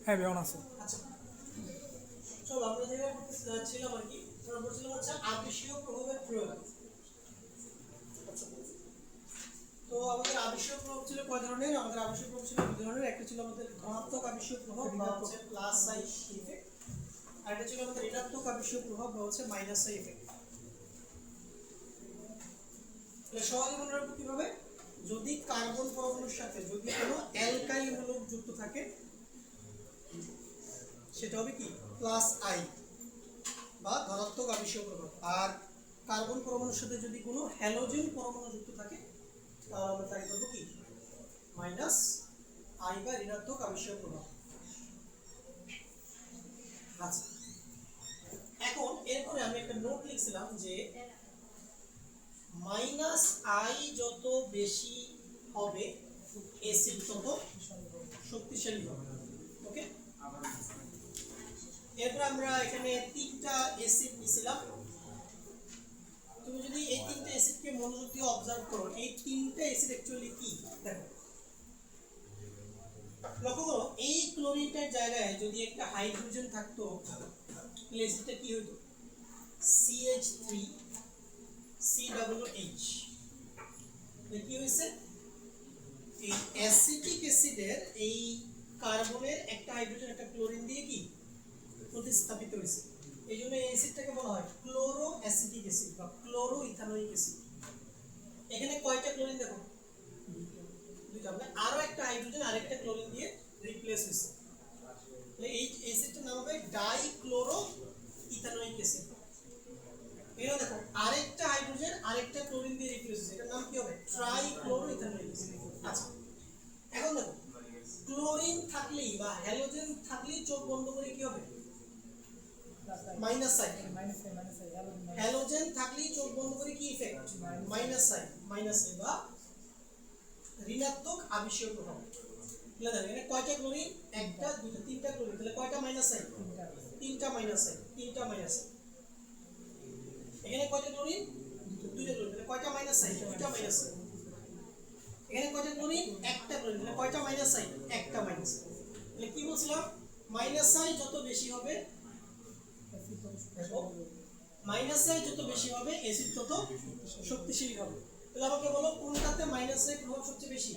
হ্যাঁ বেমন আছে। আচ্ছা চলো আমরা যেটা ছিলাম আর কি আমরা বলছিলাম হচ্ছে আবেশীয় প্রভাবের প্রয়োগ। তো আমাদের আবেশীয় প্রভাব ছিল কয় ধরনের? আমাদের আবেশীয় প্রভাব ছিল দুই ধরনের। একটা ছিল আমাদের ধনাত্মক আবেশীয় প্রভাব বা হচ্ছে প্লাস সাই ইফেক্ট, আর একটা ছিল আমাদের ঋণাত্মক আবেশীয় প্রভাব বা হচ্ছে মাইনাস সাই ইফেক্ট। তাহলে সহজে মনে রাখবো কিভাবে? যদি কার্বন পরমাণুর সাথে যদি কোনো অ্যালকাইল মূলক যুক্ত থাকে সেটা হবে কি প্লাস আই বা ধনাত্মক আবেশীয় প্রভাব, আর কার্বন পরমাণুর সাথে যদি কোনো হ্যালোজেন পরমাণু যুক্ত থাকে তাহলে আমরা তাই করবো কি মাইনাস আই বা ঋণাত্মক আবেশীয় প্রভাব। আচ্ছা এখন এরপরে আমি একটা নোট লিখছিলাম যে মাইনাস আই যত বেশি হবে এসিড তত শক্তিশালী হবে। ওকে, এরপর আমরা এখানে তিনটা অ্যাসিড নিছিলাম। তুমি যদি এই তিনটা অ্যাসিডকে মনোযোগ দিয়ে অবজার্ভ করো, এই তিনটা অ্যাসিড অ্যাকচুয়ালি কি দেখো, লক্ষ্য করো এই ক্লোরিনটার জায়গায় যদি একটা হাইড্রোজেন থাকতো তাহলে অ্যাসিডটা কি হতো CH3 COOH। কি হয়েছে এই অ্যাসিটিক অ্যাসিডের এই কার্বনের একটা হাইড্রোজেন একটা ক্লোরিন দিয়ে কি প্রতিস্থাপিত হয়েছে। এই জন্য এই অ্যাসিডটাকে বলা হয় ক্লোরো অ্যাসিটিক অ্যাসিড বা ক্লোরো ইথানোয়িক অ্যাসিড। এখানে কয়টা ক্লোরিন দেখো দুইটা, মানে আরো একটা হাইড্রোজেন আরেকটা ক্লোরিন দিয়ে রিপ্লেস হয়েছে। তাহলে এই অ্যাসিডটার নাম হবে ডাইক্লোরো ইথানোয়িক অ্যাসিড। এখানে দেখো আরেকটা হাইড্রোজেন আরেকটা ক্লোরিন দিয়ে রিপ্লেস হয়েছে, এটার নাম কি হবে ট্রাইক্লোরো ইথানোয়িক অ্যাসিড। আচ্ছা এখন দেখো ক্লোরিন থাকলেই বা হ্যালোজেন থাকলেই চোখ বন্ধ করে কি হবে মাইনাস সাইন। হ্যালোজেন থাকলেই চোখ বন্ধ করে কি ইফেক্ট মাইনাস সাইন বা ঋণাত্মক আবেশীয় প্রভাব। তাহলে দেখো এখানে কয়টা ক্লোরিন একটা দুইটা তিনটা ক্লোরিন, তাহলে কয়টা মাইনাস সাইন তিনটা মাইনাস সাইন তিনটা মাইনাস। এখানে কয়টা ক্লোরিন দুইটা ক্লোরিন, তাহলে কয়টা মাইনাস সাইন দুইটা মাইনাস। এখানে কয়টা ক্লোরিন একটা ক্লোরিন, তাহলে কয়টা মাইনাস সাইন একটা মাইনাস। তাহলে কি বলছিলাম মাইনাস সাইন যত বেশি হবে মাইনাস সাইন যত বেশি হবে অ্যাসিড তত শক্তিশালী হবে। তাহলে আমাকে বলো কোনটাতে মাইনাস সাইন প্রভাব সবচেয়ে বেশি?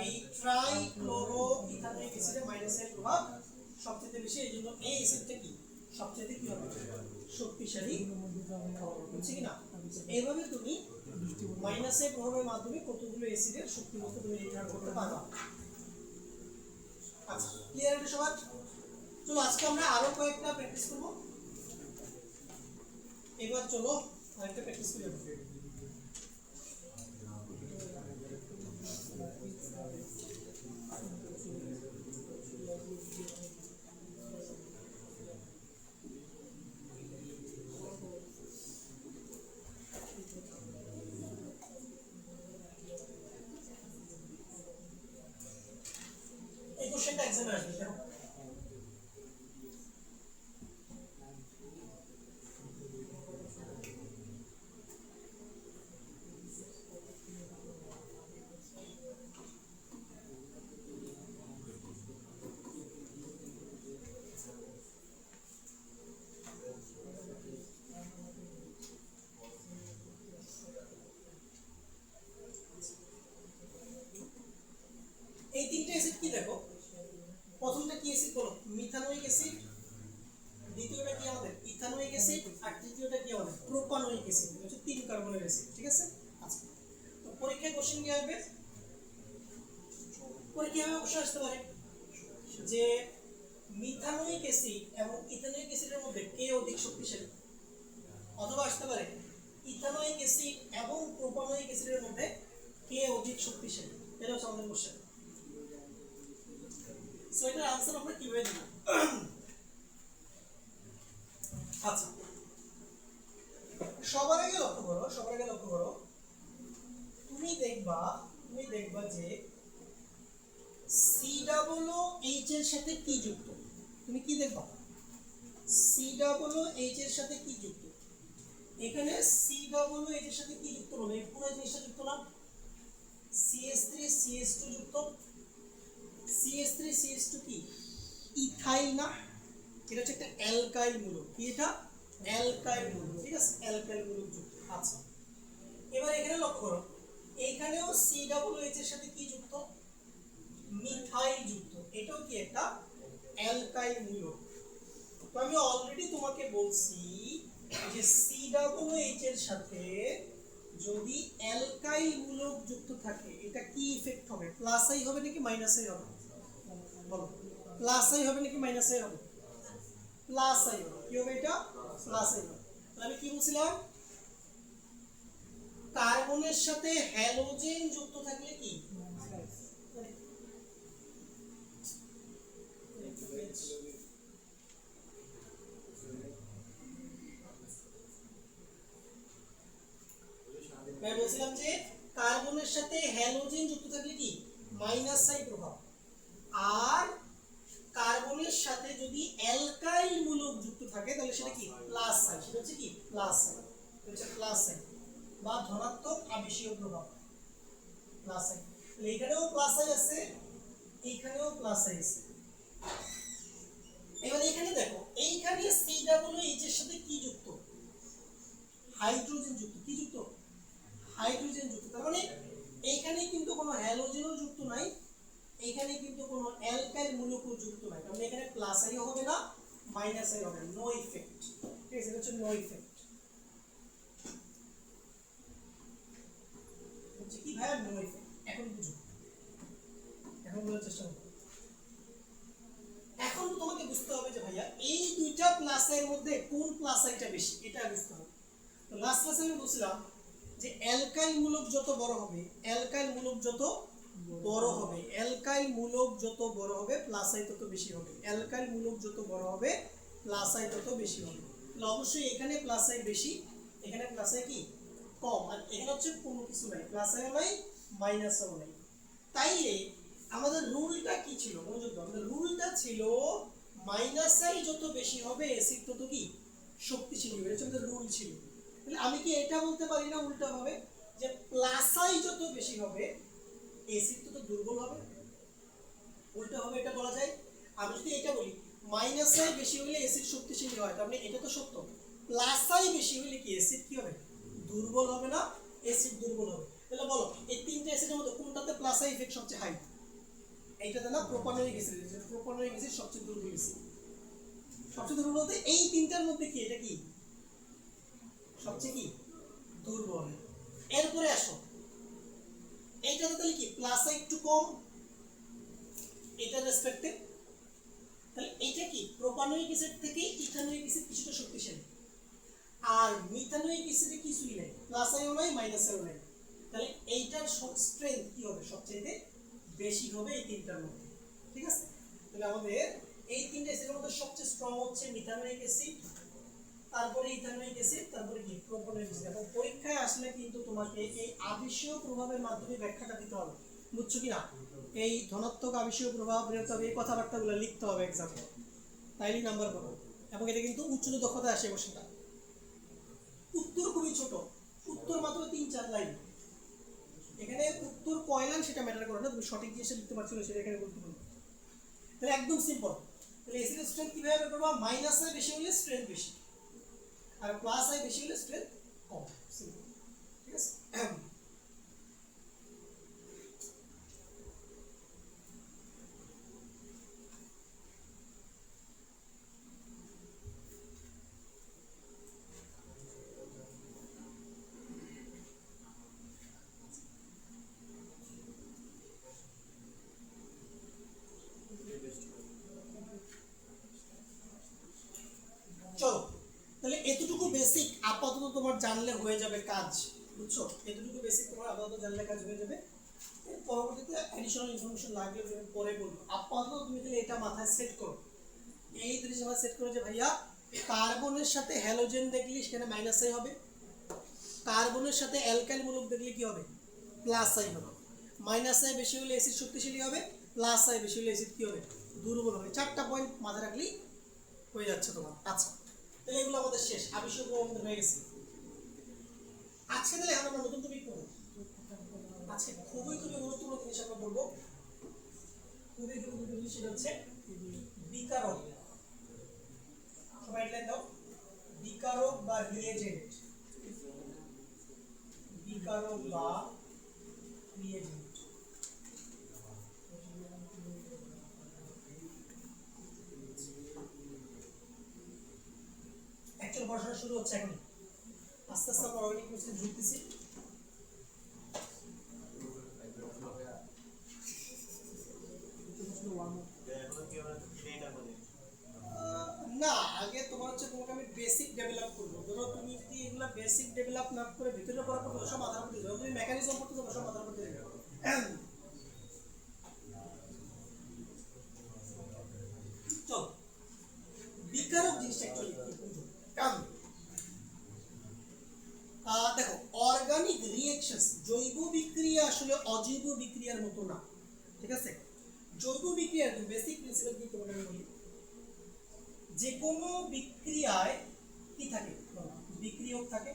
এই ট্রাইক্লোরো ইথানোয়িক অ্যাসিডে মাইনাস সাইন প্রভাব সবচেয়ে বেশি। এই জন্য এই অ্যাসিডটা কি সবচেয়ে কি হবে শক্তিশালী বুঝছি কিনা। এইভাবে তুমি মাইনাস এর প্রভাবের মাধ্যমে কতগুলো অ্যাসিডের শক্তিমত্তা তুমি নির্ধারণ করতে পারবা। আচ্ছা ক্লিয়ার এটা সবার? চলো আজকে আমরা আরো কয়েকটা প্র্যাকটিস করব। এবার চলো আরেকটা প্র্যাকটিস করি। এই কোশ্চেনটা एग्जाम আসবে দেখো। এই তিনটা অ্যাসিড কি দেখো, প্রথমটা কি অ্যাসিড বলো, মিথানোয়িক অ্যাসিড, দ্বিতীয়টা কি আমাদের ইথানোয়িক অ্যাসিড, আর তৃতীয়টা কি আমাদের প্রোপানোয়িক অ্যাসিড, হচ্ছে 3 কার্বনের অ্যাসিড, ঠিক আছে? আচ্ছা, তো পরীক্ষায় কোশ্চেন কি আসবে? পরীক্ষায় অবশ্যই আসতে পারে যে মিথানোয়িক অ্যাসিড এবং ইথানোয়িক অ্যাসিডের মধ্যে কে অধিক শক্তিশালী, অথবা আসতে পারে ইথানোয়িক অ্যাসিড এবং প্রোপানোয়িক অ্যাসিডের মধ্যে কে অধিক শক্তিশালী। এটা হচ্ছে আমাদের কোশ্চেন। সো এটার আনসার আমরা কিভাবে দেব? আচ্ছা, সবার আগে লক্ষ্য করো, তুমি দেখবা যে COOH এর সাথে কি যুক্ত। তুমি কি দেখবা? COOH এর সাথে কি যুক্ত? এখানে COOH এর সাথে কি যুক্ত হবে? এই পুরো জিনিসটা যুক্ত না? CH3 CH2 যুক্ত। CH3 CH2 কি ইথাইল না? এটা হচ্ছে একটা অ্যালকাইল মূলক। কি এটা? অ্যালকাইল মূলক, ঠিক আছে? অ্যালকাইল মূলক যুক্ত। আচ্ছা, এবার এখানে লক্ষ্য করো, এখানেও COOH এর সাথে কি যুক্ত? মিথাইল যুক্ত। এটাও কি একটা অ্যালকাইল মূলক। তো আমি অলরেডি তোমাকে বলছি যে COOH এর সাথে যদি অ্যালকাইল মূলক যুক্ত থাকে এটা কি ইফেক্ট হবে? প্লাস আই হবে নাকি মাইনাস আই হবে? বলো, প্লাস আই হবে নাকি মাইনাস আই হবে? প্লাস আই হবে। কি হবে এটা? প্লাস আই হবে। তাহলে আমি কি বলছিলাম? কার্বনের সাথে হ্যালোজেন যুক্ত থাকলে কি আমি বলছিলাম যে কার্বনের সাথে হ্যালোজেন যুক্ত থাকলে কি মাইনাস আই প্রভাব, আর কার্বনের সাথে যদি অ্যালকাইল মূলক যুক্ত থাকে তাহলে সেটা কি প্লাস আই, সেটা হচ্ছে কি প্লাস আই, হচ্ছে প্লাস আই বা ধনাত্মক আবেশীয় প্রভাব, প্লাস আই। তাহলে এখানেও প্লাস আই আছে, এইখানেও প্লাস আই আছে। এবার এখানে দেখো, এইখানে COOH এর সাথে কি যুক্ত? হাইড্রোজেন যুক্ত। কি যুক্ত? হাইড্রোজেন যুক্ত। তার মানে এইখানে কিন্তু কোনো হ্যালোজেনও যুক্ত নাই, এখানে কিন্তু কোনো অ্যালকাইল মূলকও যুক্ত নাই। তার মানে এখানে প্লাস আই হবে না, মাইনাস আই হবে, নো ইফেক্ট। ঠিক আছে, এটা হচ্ছে নো ইফেক্ট। হচ্ছে কি ভাই? No effect. এখন বুঝো, এখন বোঝার চেষ্টা করো। এখন তো তোমাকে বুঝতে হবে যে ভাইয়া এই দুইটা প্লাস এর মধ্যে কোন প্লাস আইটা বেশি, এটা বুঝতে হবে। তো লাস্ট ক্লাসে আমি বলছিলাম যে অ্যালকাইল মূলক যত বড় হবে, অ্যালকাইল মূলক যত বড় হবে, অ্যালকাইল মূলক যত বড় হবে প্লাস আই তত বেশি হবে, অ্যালকাইল মূলক যত বড় হবে প্লাস আই তত বেশি হবে। তাহলে অবশ্যই এখানে প্লাস আই বেশি, এখানে প্লাস আই কি কম, আর এখানে হচ্ছে কোনো কিছু নাই, প্লাস আইও নাই মাইনাসও নাই। তাইলে আমাদের রুলটা কি ছিল? মনোযোগ দাও, আমাদের রুলটা ছিল মাইনাস আই যত বেশি হবে অ্যাসিড তত কি শক্তিশালী হবে, এটা আমাদের রুল ছিল। তাহলে আমি কি এটা বলতে পারি না উল্টা ভাবে যে প্লাস আই যত বেশি হবে অ্যাসিড তত দুর্বল হবে? উল্টা ভাবে এটা বলা যায়। আমি যদি এটা বলি মাইনাস আই বেশি হলে অ্যাসিড শক্তিশালী হয়, তার মানে এটা তো সত্য। প্লাস আই বেশি হলে কি অ্যাসিড কি হবে? দুর্বল হবে না, অ্যাসিড দুর্বল হবে। তাহলে বলো এই তিনটা অ্যাসিডের মধ্যে কোনটাতে প্লাস আই ইফেক্ট সবচেয়ে হাই? এইটাতে না, প্রোপানোয়িক অ্যাসিড। প্রোপানোয়িক অ্যাসিড সবচেয়ে দুর্বল অ্যাসিড। সবচেয়ে দুর্বল বলতে এই তিনটার মধ্যে কি এটা কি সবচেয়ে কি দুর্বল? এরপরে আসো এইটাতে তাহলে কি প্লাস আই একটু কম এটার রেসপেক্টে, তাহলে এটা কি প্রোপানোয়িক অ্যাসিড থেকে ইথানোয়িক অ্যাসিড কিছুটা শক্তিশালী, আর মিথানোয়িক অ্যাসিডে কিছুই নাই, প্লাস আইও নাই মাইনাস আইও নাই। তাহলে এইটার স্ট্রেংথ কি হবে? সবচেয়ে বেশি হবে এই তিনটার মধ্যে। ঠিক আছে, তাহলে আমাদের এই তিনটা অ্যাসিডের মধ্যে সবচেয়ে স্ট্রং হচ্ছে মিথানোয়িক অ্যাসিড, তারপরে ইথানোয়িক অ্যাসিড, তারপরে কি প্রোপানোয়িক অ্যাসিড। এবং পরীক্ষায় আসলে কিন্তু তোমাকে এই আবেশীয় প্রভাবের মাধ্যমে ব্যাখ্যাটা দিতে হবে, বুঝছো কি না? এই ধনাত্মক আবেশীয় প্রভাব, ঋণাত্মক এই কথাবার্তাগুলো লিখতে হবে এক্সাম্পল, তাইলেই নাম্বার পাবো। এবং এটা কিন্তু উচ্চতর দক্ষতা আসে বসেটা। উত্তর খুবই ছোট, উত্তর মাত্র 3-4 লাইন। এখানে উত্তর কয় লাইন সেটা ম্যাটার করে না, তুমি সঠিক জিনিসটা লিখতে পারছো না সেটা এখানে গুরুত্বপূর্ণ। তাহলে একদম সিম্পল। তাহলে অ্যাসিডের স্ট্রেংথ কিভাবে বের করবা? মাইনাস আই বেশি হলে স্ট্রেংথ বেশি, আর প্লাস আই বেশি হলে স্ট্রেংথ কম। সিম্পল, ঠিক আছে? তোমার জানলে হয়ে যাবে কাজ, বুঝছো? এতটুকু বেসিক তোমার আপাতত জানলে কাজ হয়ে যাবে। পরবর্তীতে অ্যাডিশনাল ইনফরমেশন লাগলে পরে বলবো। আপাতত তুমি তাহলে এটা মাথায় সেট করো, এই জিনিস মাথায় সেট করো যে ভাইয়া কার্বনের সাথে হ্যালোজেন দেখলে সেখানে মাইনাস আই হবে, কার্বনের সাথে অ্যালকাইল মূলক দেখলে কি হবে? প্লাস আই হবে। মাইনাস আই বেশি হলে অ্যাসিড শক্তিশালী হবে, প্লাস আই বেশি হলে অ্যাসিড কি হবে? দুর্বল হবে। 4টা পয়েন্ট মাথায় রাখলেই হয়ে যাচ্ছে তোমার। আচ্ছা, তাহলে এগুলো আমাদের শেষ, আবিষ্কার আমাদের হয়ে গেছে। আজকে তাহলে আমরা নতুন টপিক পড়ব। আজকে খুবই গুরুত্বপূর্ণ জিনিস আমরা বলবো, খুবই গুরুত্বপূর্ণ জিনিস, সেটা হচ্ছে বিকারক। সবাই হেডলাইন দাও, বিকারক বা রিএজেন্ট। বিকারক বা রিএজেন্ট। অ্যাকচুয়াল পড়াশোনা শুরু হচ্ছে এখন, আস্তে আস্তে আমরা অর্গানিক কেমিস্ট্রি ঢুকতেছি। না, আগে তোমার হচ্ছে তোমাকে আমি বেসিক ডেভেলপ করবো। ধরো তুমি যদি এগুলা বেসিক ডেভেলপ না করে ভিতরে পড়া করতে সব মাথার মধ্যে যাবে, তুমি মেকানিজম করতে যাবে সব মাথার মধ্যে যাবে। চল, বিকারক জিনিসটা অ্যাকচুয়ালি দেখো, অর্গানিক রিঅ্যাকশনস, জৈব বিক্রিয়া আসলে অজৈব বিক্রিয়ার মতো না, ঠিক আছে? জৈব বিক্রিয়ার বেসিক প্রিন্সিপাল কি তোমাকে আমি বলি, যে কোনো বিক্রিয়ায় কি থাকে? বিক্রিয়ক থাকে,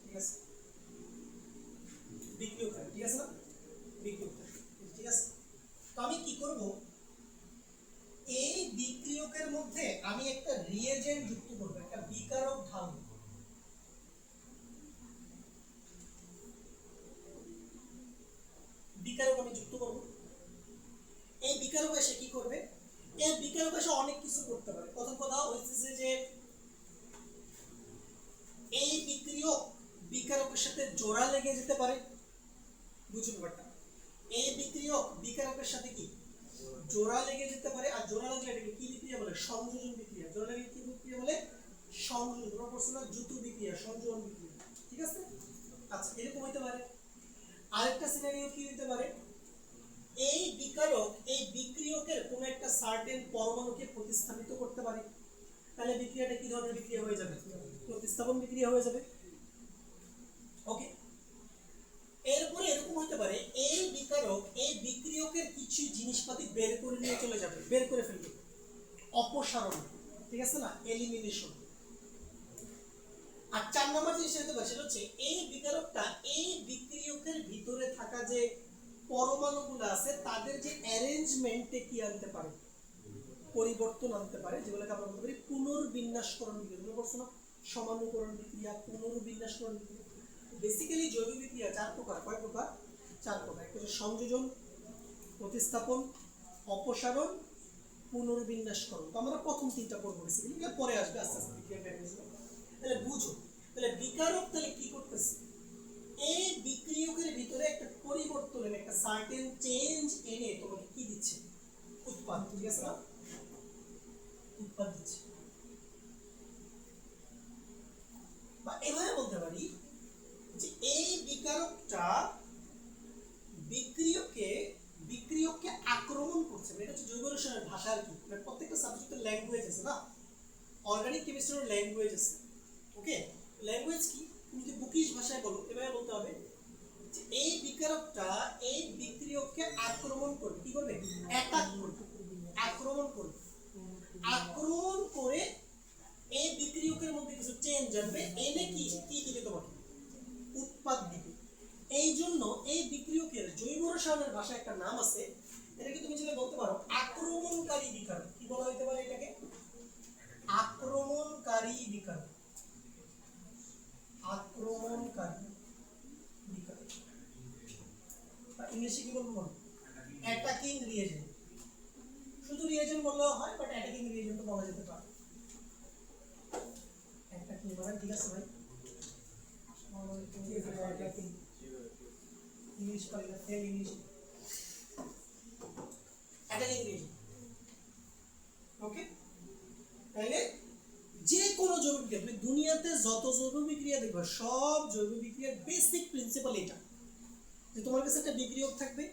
ঠিক আছে? বিক্রিয়ক থাকে, ঠিক আছে না? বিক্রিয়ক থাকে, ঠিক আছে? তো আমি কি করব, এই বিক্রিয়কের মধ্যে আমি একটা রিএজেন্ট যুক্ত করব, একটা বিকারক ঢালব। বিকারক আমি যুক্ত করব। এই বিকারক এসে কি করবে? এই বিকারক এসে অনেক কিছু করতে পারে। প্রথম কথা হচ্ছে যে এই বিক্রিয়ক বিকারকের সাথে জোড়া লেগে যেতে পারে, বুঝুন ব্যাপারটা। এই বিক্রিয়ক বিকারকের সাথে কি জোড়া লেগে যেতে পারে, আর জোড়া লাগলে এটাকে কি বিক্রিয়া বলে? সংযোজন বিক্রিয়া। জোড়া লাগলে কি বিক্রিয়া বলে? সংযোজন। তোমরা পড়ছো না যুত বিক্রিয়া, সংযোজন বিক্রিয়া, ঠিক আছে? আচ্ছা, এরকম হইতে পারে। আরেকটা সিনারিও কি হতে পারে, এই বিকারক এই বিক্রিয়কের কোনো একটা সার্টেন পরমাণুকে প্রতিস্থাপিত করতে পারে, তাহলে বিক্রিয়াটা কি ধরনের বিক্রিয়া হয়ে যাবে? প্রতিস্থাপন বিক্রিয়া হয়ে যাবে। ওকে, এরপরে এরকম হতে পারে এই বিকারক এই বিক্রিয়কের কিছু জিনিসপাতি বের করে নিয়ে চলে যাবে, বের করে ফেলবে, অপসারণ, ঠিক আছে না? এলিমিনেশন। আর 4 নম্বর জিনিস হতে পারে সেটা হচ্ছে এই বিকারকটা এই বিক্রিয়কের ভিতরে থাকা যে পরমাণুগুলো আছে তাদের যে অ্যারেঞ্জমেন্টে কি আনতে পারে? পরিবর্তন আনতে পারে, যেগুলোকে আমরা বলতে পারি পুনর্বিন্যাসকরণ বিক্রিয়া। বলছো না সমানুকরণ বিক্রিয়া, পুনর্বিন্যাসকরণ বিক্রিয়া। বেসিক্যালি জৈব বিক্রিয়া 4 প্রকার। কয় প্রকার? 4 প্রকার। একটা হচ্ছে সংযোজন, প্রতিস্থাপন, অপসারণ, পুনর্বিন্যাসকরণ। তো আমরা প্রথম 3টা পড়ব, বেসিক্যালি এটা পরে আসবে আস্তে আস্তে বিক্রিয়া মেকানিজম। তাহলে বুঝো, তাহলে বিকারক তাহলে কি করতেছে? এই বিক্রিয়কের ভিতরে একটা পরিবর্তন এনে, একটা সার্টেন চেঞ্জ এনে তোমাকে কি দিচ্ছে? উৎপাদ, ঠিক আছে না? উৎপাদ দিচ্ছে। বা এভাবে বলতে পারি যে এই বিকারকটা বিক্রিয়ককে আক্রমণ করছে। এটা হচ্ছে জৈব রসায়নের ভাষা আর কি। প্রত্যেকটা সাবজেক্টের ল্যাঙ্গুয়েজ আছে না, অর্গানিক কেমিস্ট্রির ল্যাঙ্গুয়েজ আছে। ওকে, ল্যাঙ্গুয়েজ কি? তুমি যদি বুকিশ ভাষায় বলো, এভাবে বলতে হবে যে এই বিকারকটা এই বিক্রিয়ককে আক্রমণ করবে। কি করবে? অ্যাটাক করবে, আক্রমণ করবে। আক্রমণ করে এই বিক্রিয়কের মধ্যে কিছু চেঞ্জ আনবে, এনে কি কি দিবে? তোমাকে উৎপাদ দিবে। এই জন্য এই বিক্রিয়কের জৈব রসায়নের ভাষায় একটা নাম আছে, এটাকে তুমি যেটা বলতে পারো আক্রমণকারী বিকারক। কি বলা হতে পারে এটাকে? আক্রমণকারী বিকারক। আক্রমণকারী বিকারক, ইংলিশে কি বলবো? Attacking reagent. শুধু রিএজেন্ট বললেও হয়, বাট অ্যাটাকিং রিএজেন্ট তো বলা যেতে পারে। অ্যাটাকিং মানে ঠিক আছে ভাই, ইংলিশ পারলে fail English. Attacking reagent. Okay, তাহলে যে যত জৈব বিক্রিয়া দেখবা সব জৈব বিক্রিয়ার বেসিক প্রিন্সিপাল এটা, যে তোমার কাছে একটা বিক্রিয়ক থাকবে,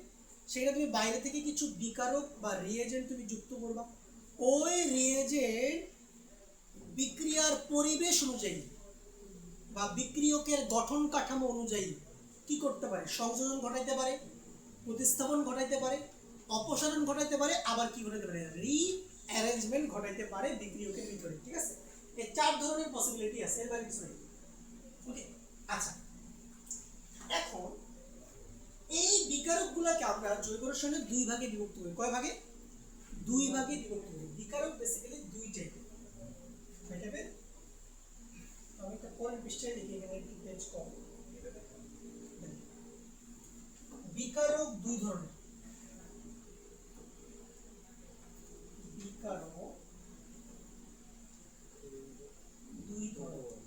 সেটা তুমি বাইরে থেকে কিছু বিকারক বা রিয়েজেন্ট তুমি যুক্ত করবা, ওই রিয়েজেন্ট বিক্রিয়ার পরিবেশ অনুযায়ী বা বিক্রিয়কের গঠন কাঠামো অনুযায়ী কি করতে পারে, সংযোজন ঘটাইতে পারে, প্রতিস্থাপন ঘটাইতে পারে, অপসারণ ঘটাইতে পারে, আবার কি ঘটাইতে পারে, রিঅ্যারেঞ্জমেন্ট ঘটাইতে পারে বিক্রিয়কের ভিতরে। ঠিক আছে, এই 4 ধরনের পসিবিলিটি আছে, এর বাইরে কিছু নেই। ওকে, আচ্ছা এখন এই বিকারকগুলোকে আমরা জৈব রসায়নে 2 ভাগে বিভক্ত করি। কয় ভাগে? 2 ভাগে বিভক্ত করি। বিকারক বেসিক্যালি 2 টাইপের। কয় টাইপের? আমি একটা পরের পৃষ্ঠায় লিখি, এখানে একটু পেজ কম। বিকারক 2 ধরনের। বিকারক 2 ধরনের।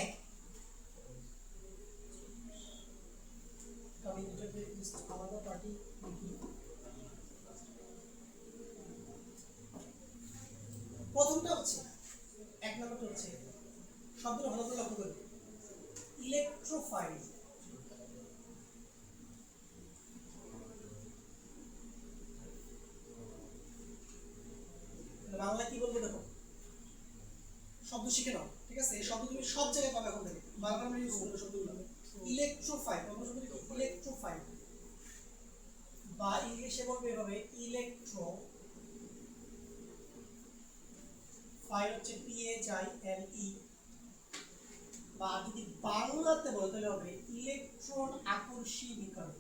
এক, আমি দুটোকে আলাদা পার্টি লিখি। প্রথমটা হচ্ছে 1 নম্বরটা হচ্ছে শব্দটা ভালো করে লক্ষ্য করবে, ইলেকট্রোফাইল। বাংলা কি বলবো দেখো, শব্দ শিখে নাও। ঠিক আছে, এই শব্দ তুমি সব জায়গায় পাবে এখন থেকে, বারবার আমরা ইউজ করবো শব্দগুলো। ইলেকট্রোফাইল, ইলেকট্রোফাইল বা ইংলিশে বলবে এভাবে ইলেকট্রো ফাইল হচ্ছে PHILE, বা যদি বাংলাতে বলে তাহলে হবে ইলেকট্রন আকর্ষী বিকারক।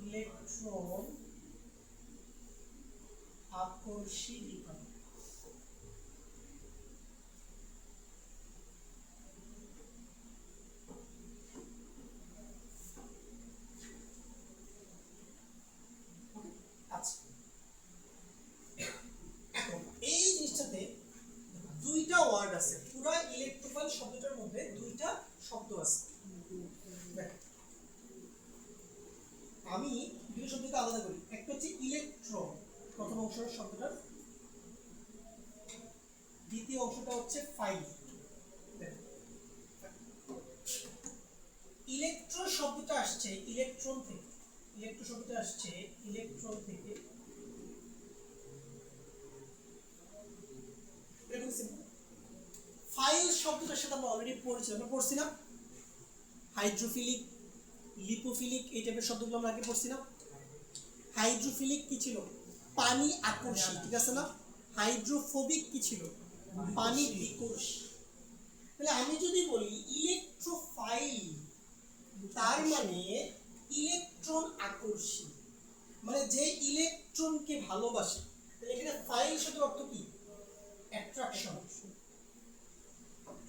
ইলেকট্রন আকর্ষী বিকারক। আচ্ছা, এখন এই জিনিসটাতে 2টা ওয়ার্ড আছে, পুরো ইলেকট্রোফাইল শব্দটার মধ্যে 2টা শব্দ আছে। আমি দুটো শব্দকে আলাদা করি, একটা হচ্ছে ইলেকট্রন, প্রথম অংশের শব্দটা, দ্বিতীয় অংশটা হচ্ছে ফাইল। ইলেকট্রো শব্দটা আসছে ইলেকট্রন থেকে, ইলেকট্রো শব্দটা আসছে ইলেকট্রন থেকে। এরকম সিম্পল। ফাইল শব্দটার সাথে আমরা অলরেডি পড়ছি, আমরা পড়ছি না হাইড্রোফিলিক, লিপোফিলিক, এই টাইপের শব্দগুলো আমরা আগে পড়ছি না। হাইড্রোফিলিক কি ছিল? পানি আকর্ষী। ঠিক আছে না? হাইড্রোফোবিক কি ছিল? পানি বিকর্ষী। তাহলে আমি যদি বলি ইলেকট্রোফাইল, তার মানে ইলেকট্রন আকর্ষী, মানে যে ইলেকট্রনকে ভালোবাসে। তাহলে এখানে ফাইল শব্দের অর্থ কি? অ্যাট্রাকশন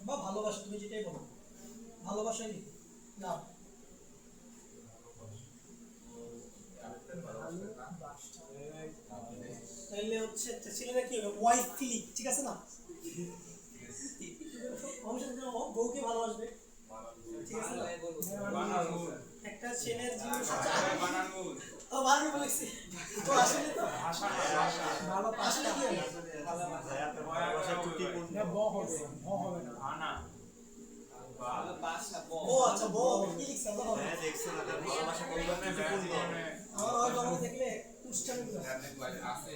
বা ভালোবাসা, তুমি যেটাই বলো, ভালোবাসাই লিখো না। তাহলে হচ্ছে ছেলেরা কি হবে? ওয়াইফ ফিলিক। ঠিক আছে না? বউকে ভালোবাসবে। ঠিক আছে না? একটা ছেলের জীবন বানানো বলেছি তো, আসলে তো ভালো আসলে কি হবে? হবে না। ও আচ্ছা, বউ কি লিখছে? আমার বাংলা দেখলে উচ্চারণ আছে।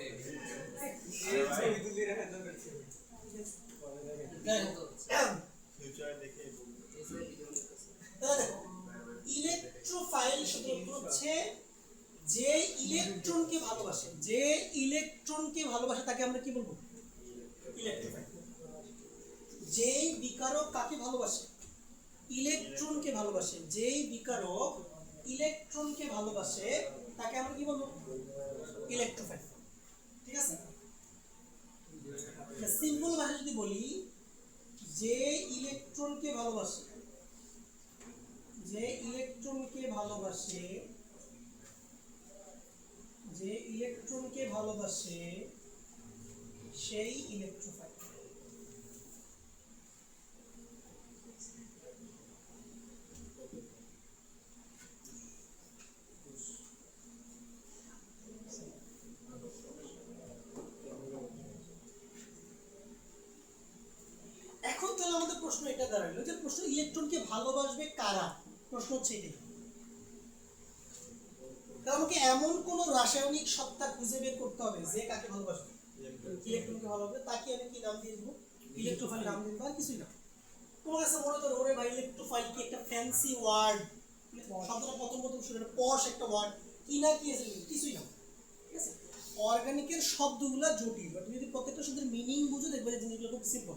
ইলেকট্রোফাইল শব্দ হচ্ছে যে ইলেকট্রনকে ভালোবাসে, যে ইলেকট্রনকে ভালোবাসে তাকে আমরা কি বলবো? ইলেকট্রোফাইল। যেই বিকারক কাকে ভালোবাসে? ইলেকট্রনকে ভালোবাসে। যেই বিকারক ইলেকট্রনকে ভালোবাসে তাকে আমরা কি বলবো? ইলেকট্রোফাইল। ঠিক আছে, সিম্পল ভাষায় যদি বলি, যে ইলেকট্রনকে ভালোবাসে, যে ইলেকট্রনকে ভালোবাসে, যে ইলেকট্রনকে ভালোবাসে সেই ইলেকট্রোফাইল। এটা দাঁড়ালো যে প্রশ্ন ইলেকট্রনকে ভালোবাসবে কারা, প্রশ্ন হচ্ছে এটাই। তাহলে আমাকে এমন কোন রাসায়নিক সত্তা খুঁজে বের করতে হবে যে কাকে ভালোবাসবে, ইলেকট্রনকে ভালোবাসবে। তাকে আমি কি নাম দিয়ে দেবো, ইলেকট্রোফাইল নাম দিয়ে দেবো, আর কিছুই না। তোমার কাছে মনে করো ওরে ভাই ইলেকট্রোফাইল কি একটা ফ্যান্সি ওয়ার্ড, শব্দটা প্রথম প্রথম শুনে পশ একটা ওয়ার্ড, কি না কি আছে কিছুই না, ঠিক আছে। অর্গানিকের শব্দগুলো জটিল, বাট তুমি যদি প্রত্যেকটা শব্দের মিনিং বুঝো দেখবে যে জিনিসগুলো খুব সিম্পল।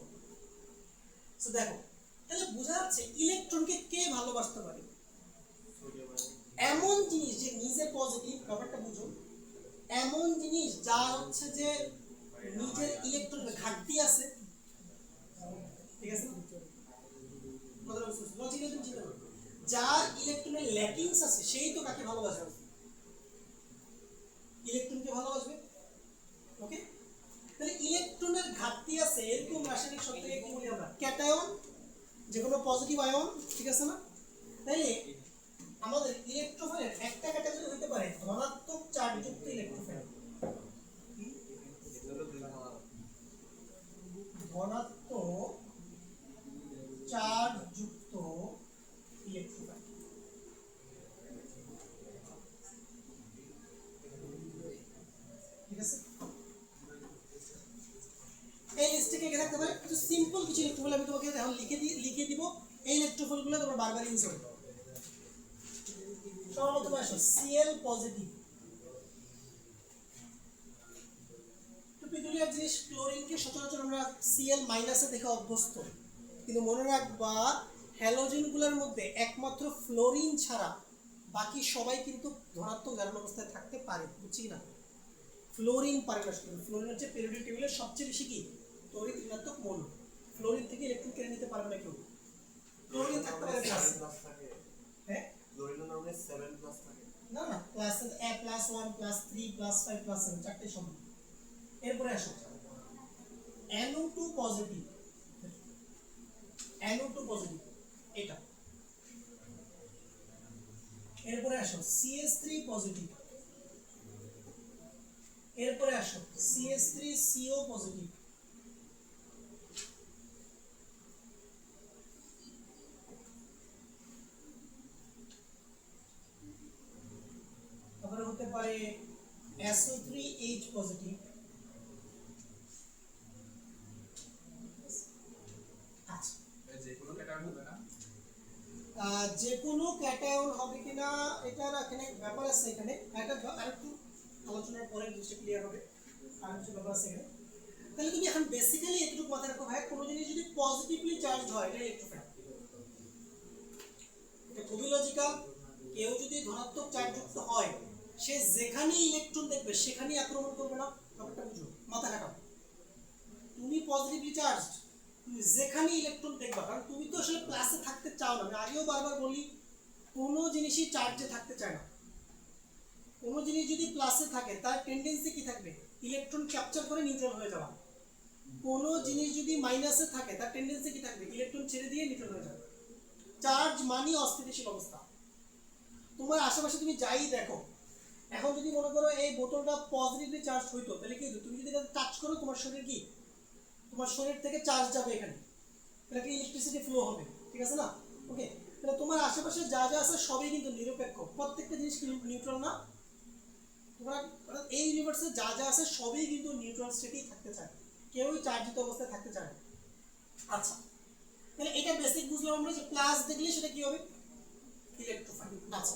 সো দেখো তাহলে বোঝা যাচ্ছে ইলেকট্রনকে কে ভালোবাসতে পারে, এমন জিনিস যে নিজে পজিটিভ, ব্যাপারটা বুঝো, এমন জিনিস যার হচ্ছে যে নিজের ইলেকট্রনের ঘাটতি আছে, ঠিক আছে, যার ইলেকট্রনের ল্যাকিংস আছে সেই তো কাকে ভালোবাসবে, ইলেকট্রনকে ভালোবাসবে। ওকে, তাহলে ইলেকট্রনের ঘাটতি আছে এরকম রাসায়নিক শক্তিকে কি বলি আমরা, ক্যাটায়ন, যে কোনো পজিটিভ আয়ন, ঠিক আছে না। তাইলে আমাদের ইলেকট্রোফাইলের একটা ক্যাটাগরি হতে পারে ধনাত্মক চার্জযুক্ত ইলেকট্রোফাইল, ধনাত্মক চার্জযুক্ত ইলেকট্রোফাইল। ঠিক আছে, এই লিস্টে কে থাকতে পারে, কিছু সিম্পল কিছু ইলেকট্রোফাইল আমি তোমাকে এখন লিখে দিব, এই ইলেকট্রোফাইলগুলো তোমরা বারবার ইউজ করবে। সর্বপ্রথম আসো Cl পজিটিভ, তো পেট্রোলিয়াম জিনিস ক্লোরিনকে সচরাচর আমরা Cl মাইনাসে দেখে অভ্যস্ত, কিন্তু মনে রাখবা হ্যালোজেনগুলোর মধ্যে একমাত্র ফ্লোরিন ছাড়া বাকি সবাই কিন্তু ধনাত্মক ধারণ অবস্থায় থাকতে পারে, বুঝছি না, ফ্লোরিন পারে না। ফ্লোরিন হচ্ছে পেরিওডিক টেবিলের সবচেয়ে বেশি কি তড়িৎ ঋণাত্মক মৌল, ফ্লোরিন থেকে ইলেকট্রন কেড়ে নিতে পারবে না কেউ। ক্লোরিন থাকতে পারে প্লাস, হ্যাঁ ক্লোরিনের নামে 7 প্লাস থাকে, না না plus a plus 1 plus 3 plus 5 plus 7 চারটি সম্ভব। এরপরে আসো NO2 পজিটিভ, NO2 পজিটিভ এটা। এরপরে আসো CH3 পজিটিভ, এরপরে আসো CH3CO পজিটিভ, তারপরে হতে পারে SO3H পজিটিভ। আচ্ছা যে কোনো ক্যাটাগরি হবে না, যে কোনো ক্যাটায়ন হবে কিনা এটার এখানে ব্যাপার আছে, এখানে একটা আরেকটু আলোচনার পরে জিনিসটা ক্লিয়ার হবে, আর কিছু ব্যাপার আছে এখানে। তাহলে তুমি এখন বেসিক্যালি এতটুকু মাথায় রাখো ভাই, কোনো জিনিস যদি পজিটিভলি চার্জড হয় এটা ইলেকট্রোফাইল, এটা খুবই লজিক্যাল। কেউ যদি ধনাত্মক চার্জযুক্ত হয় সে যেখানেই ইলেকট্রন দেখবে সেখানেই আক্রমণ করবে না, ব্যাপারটা বুঝো, মাথা খাটাও। তুমি পজিটিভলি চার্জড, তুমি যেখানে ইলেকট্রন দেখবা, কারণ তুমি তো আসলে প্লাসে থাকতে চাও না, আমি আগেও বারবার বলি কোনো জিনিসই চার্জে থাকতে চায় না। কোনো জিনিস যদি প্লাসে থাকে তার টেন্ডেন্সি কি থাকবে, ইলেকট্রন ক্যাপচার করে নিউট্রাল হয়ে যাওয়া। কোনো জিনিস যদি মাইনাসে থাকে তার টেন্ডেন্সি কি থাকবে, ইলেকট্রন ছেড়ে দিয়ে নিউট্রাল হয়ে যাবে। চার্জ মানে অস্থিতিশীল অবস্থা। তোমার আশেপাশে তুমি যাই দেখো, এখন যদি মনে করো এই বোতলটা পজিটিভলি চার্জ হইতো তাহলে কি, তুমি যদি এটা টাচ করো তোমার শরীর কি, তোমার শরীর থেকে চার্জ যাবে এখানে, তাহলে কি ইলেকট্রিসিটি ফ্লো হবে, ঠিক আছে না। ওকে, তাহলে তোমার আশেপাশে যা যা আছে সবই কিন্তু নিরপেক্ষ, প্রত্যেকটা জিনিস কি নিউট্রাল না। তোমার এই ইউনিভার্সে যা যা আছে সবই কিন্তু নিউট্রাল স্টেটেই থাকতে চায়, কেউই চার্জিত অবস্থায় থাকতে চায় না। আচ্ছা, তাহলে এটা বেসিক বুঝলাম আমরা যে প্লাস দেখলে সেটা কি হবে, ইলেকট্রোফাইল। আচ্ছা,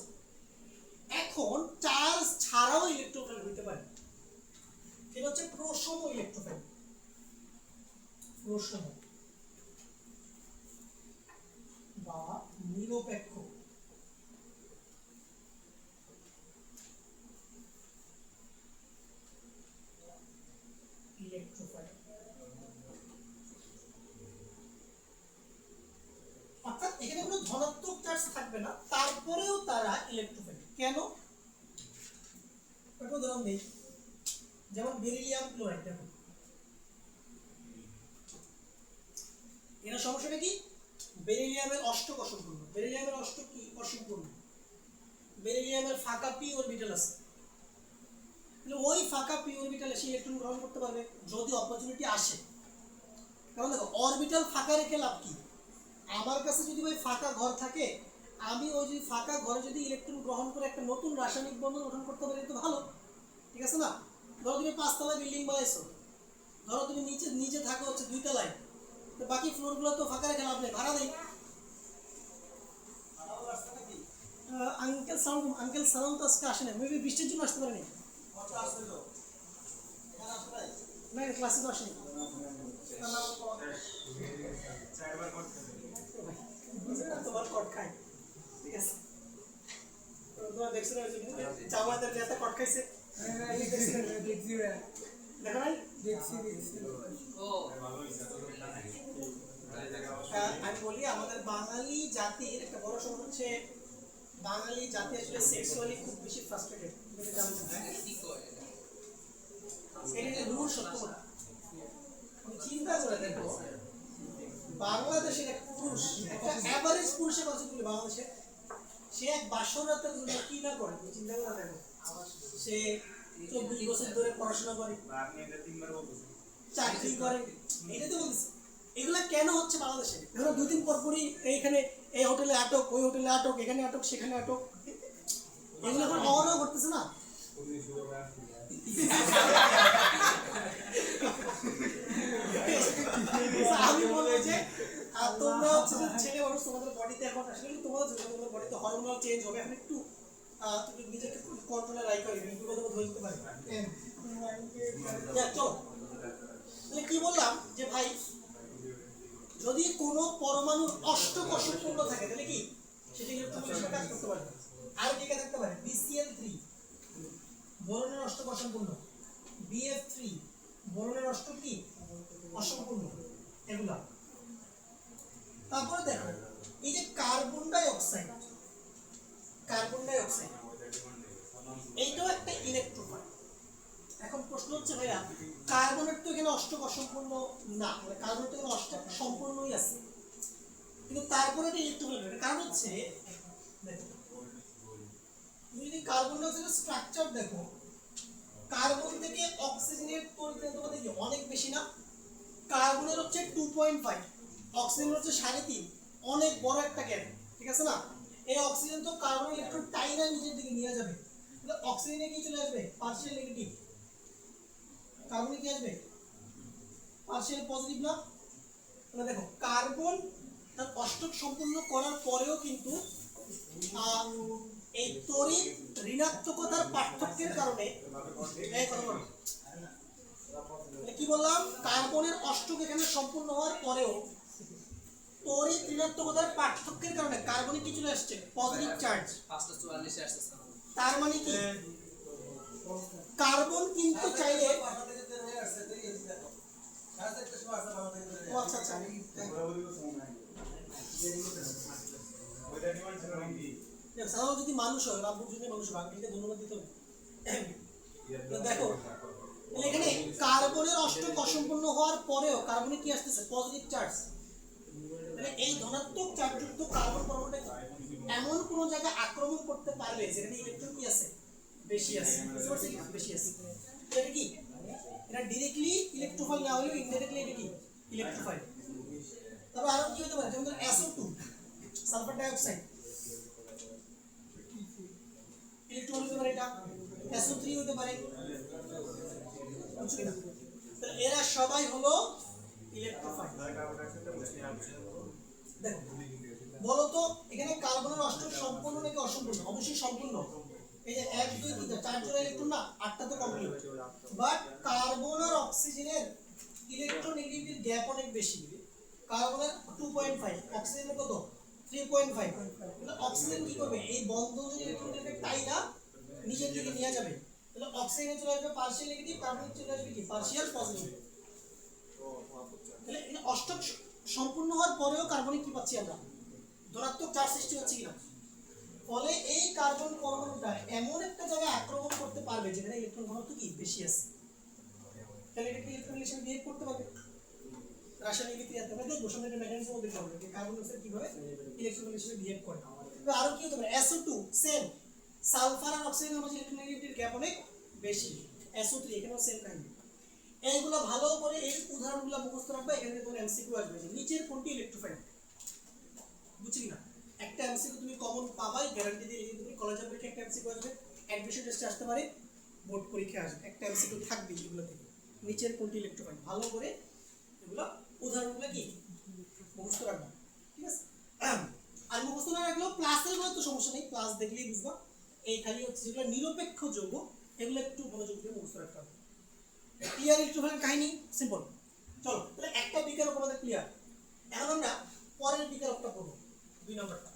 এখন চার্জ ছাড়াও ইলেকট্রোফাইল হতে পারে, সেটা হচ্ছে প্রসম ইলেকট্রোফাইল। প্রসম বা নিরপেক্ষ ইলেকট্রোফাইল, অর্থাৎ এখানে কোনো ধনাত্মক চার্জ থাকবে না, তারপরেও তারা ইলেকট্রোফাইল। কেন? একটা উদাহরণ দিই, যেমন বেরিলিয়াম ক্লোরাইড, দেখো এর সমস্যাটা কি, বেরিলিয়ামের অষ্টক অসম্পূর্ণ, বেরিলিয়ামের অষ্টক কি অসম্পূর্ণ, বেরিলিয়ামের ফাঁকা পি অরবিটাল আছে, তাহলে ওই ফাঁকা পি অরবিটালে সে ইলেকট্রন গ্রহণ করতে পারবে যদি অপরচুনিটি আসে। কারণ দেখো অরবিটাল ফাঁকা রেখে লাভ কি, আমার কাছে যদি ভাই ফাঁকা ঘর থাকে, আমি ওই যে ফাঁকা ঘরে যদি ইলেকট্রন গ্রহণ করে একটা নতুন রাসায়নিক বন্ধন গঠন করতে পারি, তো ভালো, ঠিক আছে না? ধরো তুমি 5 তলায় বিল্ডিং বানাইছো, ধরো তুমি নিচে নিচে থাকো হচ্ছে 2 তলায়, তো বাকি ফ্লোরগুলো তো ফাঁকা রেখে লাভ নেই, ভাড়া দেই। আঙ্কেল সালাম তো আজকে আসে না, মেবি বৃষ্টির জন্য আসতে পারেনি। না, ক্লাসে তো আসেনি। তোমার কট খাই, ঠিক আছে? তোমরা দেখছো না জামাতের নেতা কট খাইছে? দেখো নাই? আমি বলি আমাদের বাঙালি জাতির একটা বড় সমস্যা হচ্ছে, বাঙালি জাতি আসলে সেক্সুয়ালি খুব বেশি ফ্রাস্ট্রেটেড। এটা রুল সত্য কথা। চিন্তা করে দেখো, বাংলাদেশের এক পুরুষ, একটা অ্যাভারেজ পুরুষের কথা বলি বাংলাদেশে, সে এক বাসর রাতের জন্য কি না করে চিন্তা করে দেখো। সে 24 বছর ধরে পড়াশোনা করে, চাকরি করে, এটা তো বলছি। এগুলা কেন হচ্ছে বাংলাদেশে? ধরো 2 দিন পর পরই এইখানে এই হোটেলে আটক, ওই হোটেলে আটক, এখানে আটক, সেখানে আটক, এগুলো এখন অহরহ ঘটতেছে না? আমি বলবো যে তোমরা হচ্ছে ছেলে মানুষ, তোমাদের বডিতে এখন আসলে তোমাদের বডিতে হরমোনাল চেঞ্জ হবে, এখন একটু তুমি নিজেকে কন্ট্রোলে রাখো, এগুলো তো ধরে দিতে পারবে। চলো, তাহলে কি বললাম যে ভাই, যদি কোনো পরমাণুর অষ্টক অসম্পূর্ণ থাকে তাহলে কি সেটা ইলেকট্রন হিসেবে কাজ করতে পারে। আর কি থাকতে পারে? BCl3 বোরনের অষ্টক অসম্পূর্ণ, BF3 বোরনের অষ্টক কি অসম্পূর্ণ, এগুলা। তারপরে দেখো এই যে কার্বন ডাই অক্সাইড, এইটাও একটা ইলেকট্রোফাইল। এখন প্রশ্ন হচ্ছে ভাইয়া, কার্বনের তো এখানে অষ্টক অসম্পূর্ণ না, মানে কার্বনের তো এখানে অষ্টক সম্পূর্ণই আছে, কিন্তু তারপরে এটা ইলেকট্রোফাইল। কারণ হচ্ছে দেখো, তুমি যদি কার্বন ডাই অক্সাইডের স্ট্রাকচার দেখো, কার্বন থেকে অক্সিজেনের পরিমাণ দেখি অনেক বেশি না? কার্বনের হচ্ছে 2.5, অক্সিজেনের হচ্ছে 3.5, অনেক বড় একটা গ্যাপ, ঠিক আছে না? এই অক্সিজেন তো কার্বন ইলেকট্রন টাইনা নিচের দিকে নিয়ে যাবে, তাহলে অক্সিজেনে কি চলে আসবে? Partial negative. কার্বনে কি আসবে? পার্শিয়াল পজিটিভ না? তাহলে দেখো কার্বন তার অষ্টক সম্পূর্ণ করার পরেও কিন্তু এই তড়িৎ ঋণাত্মকতার পার্থক্যের কারণে কি বললাম, কার্বনের অষ্টক এখানে সম্পূর্ণ হওয়ার পরেও তড়িৎ ঋণাত্মকতার পার্থক্যের কারণে কার্বনে কি চলে আসছে? Positive charge. 544 আসছে। তার মানে কি কার্বন কিন্তু চাইলে আচ্ছা আচ্ছা সাধারণ যদি মানুষ হয়, রাব্বুর যদি মানুষ বাঙালিকে ধন্যবাদ দিতে হবে। দেখো এখানে কার্বনের অষ্টক অসম্পূর্ণ হওয়ার পরেও কার্বনে কি আসতেছে? Positive charge. মানে এই ধনাত্মক চার্জযুক্ত কার্বন পরমাণুটা এমন কোন জায়গায় আক্রমণ করতে পারবে যেখানে ইলেকট্রন কি আছে? বেশি আছে, বুঝতে পারছেন? বেশি আছে। এটা কি? এটা ডাইরেক্টলি ইলেকট্রোফাইল না হলেও ইনডাইরেক্টলি এটা কি ইলেকট্রোফাইল। তারপর আরো কি হতে পারে? যেমন SO2 sulphur die oxide electron হতে পারে, এটা SO3 হতে পারে, বুঝছেন? তাহলে এরা সবাই হলো ইলেকট্রোফাইল। দেখো বলো তো এখানে কার্বনের অষ্টক সম্পূর্ণ নাকি অসম্পূর্ণ? অবশ্যই সম্পূর্ণ। এই যে 1 2 3 4 জোড়া ইলেকট্রন না, 8টা তো কমপ্লিট। বাট কার্বন আর অক্সিজেনের ইলেকট্রোনেগেটিভিটির গ্যাপ অনেক বেশি। কার্বনের 2.5, অক্সিজেনের কত? 3.5। তাহলে অক্সিজেন কি করবে? এই বন্ধন যদি ইলেকট্রন এফেক্ট তাই না নিচের দিকে নিয়ে যাবে, তাহলে অক্সিজেনে চলে আসবে পার্শিয়াল নেগেটিভ, কার্বনে চলে আসবে কি পার্শিয়াল পজিটিভ। তাহলে এটা অষ্টক সম্পূর্ণ হওয়ার পরেও কার্বনে কি পাচ্ছি আমরা? ধনাত্মক চার্জ সৃষ্টি হচ্ছে কিনা? ফলে এই কার্বন পরমাণুটা এমন একটা জায়গায় আক্রমণ করতে পারবে যেখানে ইলেকট্রন ঘনত্ব কি বেশি আছে, তাহলে এটা কি ইলেকট্রন হিসেবে বিহেভ করতে পারবে। রাসায়নিক বিক্রিয়াতে আমরা দেখব সামনে একটা মেকানিজম দেখব যে কার্বন ডাইঅক্সাইড কিভাবে ইলেকট্রন হিসেবে বিহেভ করে। তো আরো কি হতে পারে? SO2 সেম, সালফার আর অক্সিজেনের মধ্যে ইলেকট্রোনেগেটিভিটির গ্যাপ অনেক বেশি। SO3 এখানেও সেম কাহিনী। এইগুলো ভালো করে এই উদাহরণগুলো মুখস্থ রাখবা, এখানে তোমার MCQ আসবে যে নিচের কোনটি ইলেকট্রোফাইল। বুঝছি না একটা এমসিকিউ তুমি কমন পাবাই গ্যারান্টি দিয়ে লিখে তুমি কলেজে পরীক্ষা একটা এমসিকিউ আসবে অ্যাডমিশন টেস্টে আসতে পারে বোর্ড পরীক্ষা আসবে একটা এমসিকিউ থাকবে এগুলো থেকে নিচের কোনটি ইলেকট্রোফাইল ভালো করে এগুলো উদাহরণগুলো কি মুখস্থ রাখবা ঠিক আছে আর মুখস্থ না রাখলেও প্লাসের কোনো তো সমস্যা নেই প্লাস দেখলেই বুঝবা এই খালি হচ্ছে যেগুলো নিরপেক্ষ যৌগ এগুলো একটু মনোযোগ দিয়ে মুখস্থ রাখতে হবে ক্লিয়ার ইলেকট্রোফাইল কাহিনী সিম্পল চলো তাহলে একটা বিকারক আমাদের ক্লিয়ার এখন আমরা পরের বিকারকটা পড়বো 2 নম্বরটা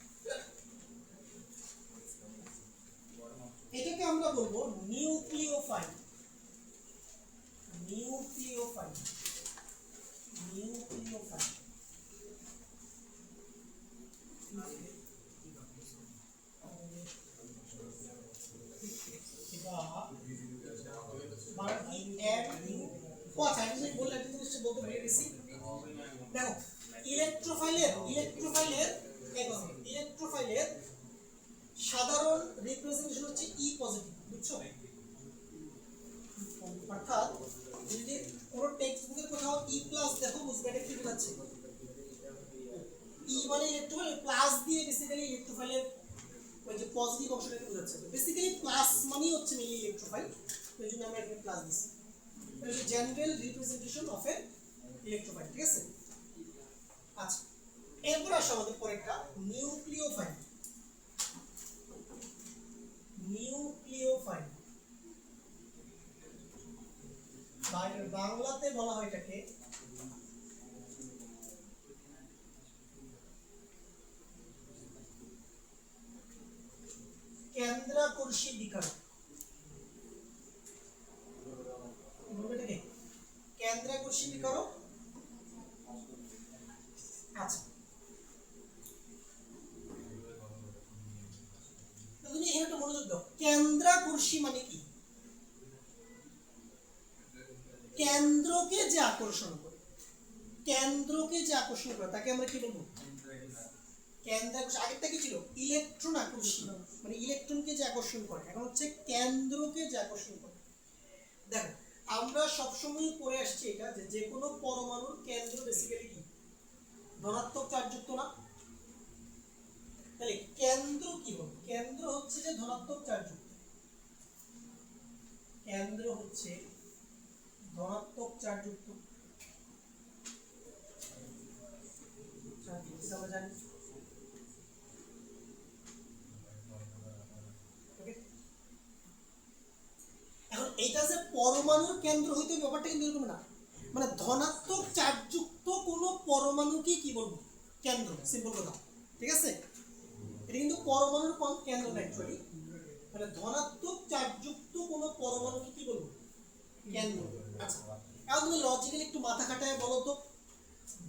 এটাকে আমরা বলবো নিউক্লিওফাইল নিউক্লিওফাইল নিউক্লিওফাইল দেখো ইলেকট্রোফাইলের সাধারণ রিপ্রেজেন্টেশন হচ্ছে ই পজিটিভ বুঝছো অর্থাৎ যদি পুরো টেক্সট বুকের কোথাও ই প্লাস দেখো বুঝবে এটা কি বোঝাচ্ছে ই মানে ইলেকট্রোফাইল প্লাস দিয়ে বেসিক্যালি ইলেকট্রোফাইলের ওই যে পজিটিভ অংশটাকে বোঝাচ্ছে বেসিক্যালি প্লাস মানে হচ্ছে মেইনলি ইলেকট্রোফাইল এই জন্য আমরা এখানে প্লাস দিছি এটা হচ্ছে general representation of A electrophile ঠিক আছে আচ্ছা এরপর আসো আমাদের পরেরটা নিউক্লিওফাইল নিউক্লিওফাইল বাংলাতে বলা হয় এটাকে কেন্দ্রাকর্ষী বিকারক কেন্দ্রাকর্ষী বিকারক আচ্ছা তুমি এখানে মনোযোগ দাও কেন্দ্রাকর্ষী মানে কি কেন্দ্রকে যে আকর্ষণ করে তাকে আমরা কি বলবো কেন্দ্রাকর্ষী আগেরটা কি ছিল ইলেকট্রন আকর্ষী মানে ইলেকট্রনকে যে আকর্ষণ করে এখন হচ্ছে কেন্দ্রকে যে আকর্ষণ করে দেখো আমরা সবসময় পড়ে আসছি এটা যে কোনো পরমাণুর কেন্দ্র বেসিক্যালি কি ধনাত্মক চার্জযুক্ত না তাহলে কেন্দ্র কি হবে কেন্দ্র হচ্ছে যে ধনাত্মক চার্জযুক্ত কেন্দ্র হচ্ছে ধনাত্মক চার্জযুক্ত আমরা জানি এখন এইটা যে পরমাণুর কেন্দ্র হইতে ব্যাপারটা কিন্তু এরকম না মানে ধনাত্মক চার্জযুক্ত কোনো পরমাণুকে কি বলবো কেন্দ্র সিম্পল কথা ঠিক আছে এটা কিন্তু পরমাণুর কেন্দ্র না অ্যাকচুয়ালি মানে ধনাত্মক চার্জযুক্ত কোনো পরমাণুকে কি বলবো কেন্দ্র আচ্ছা এখন তুমি লজিক্যালি একটু মাথা খাটায় বলো তো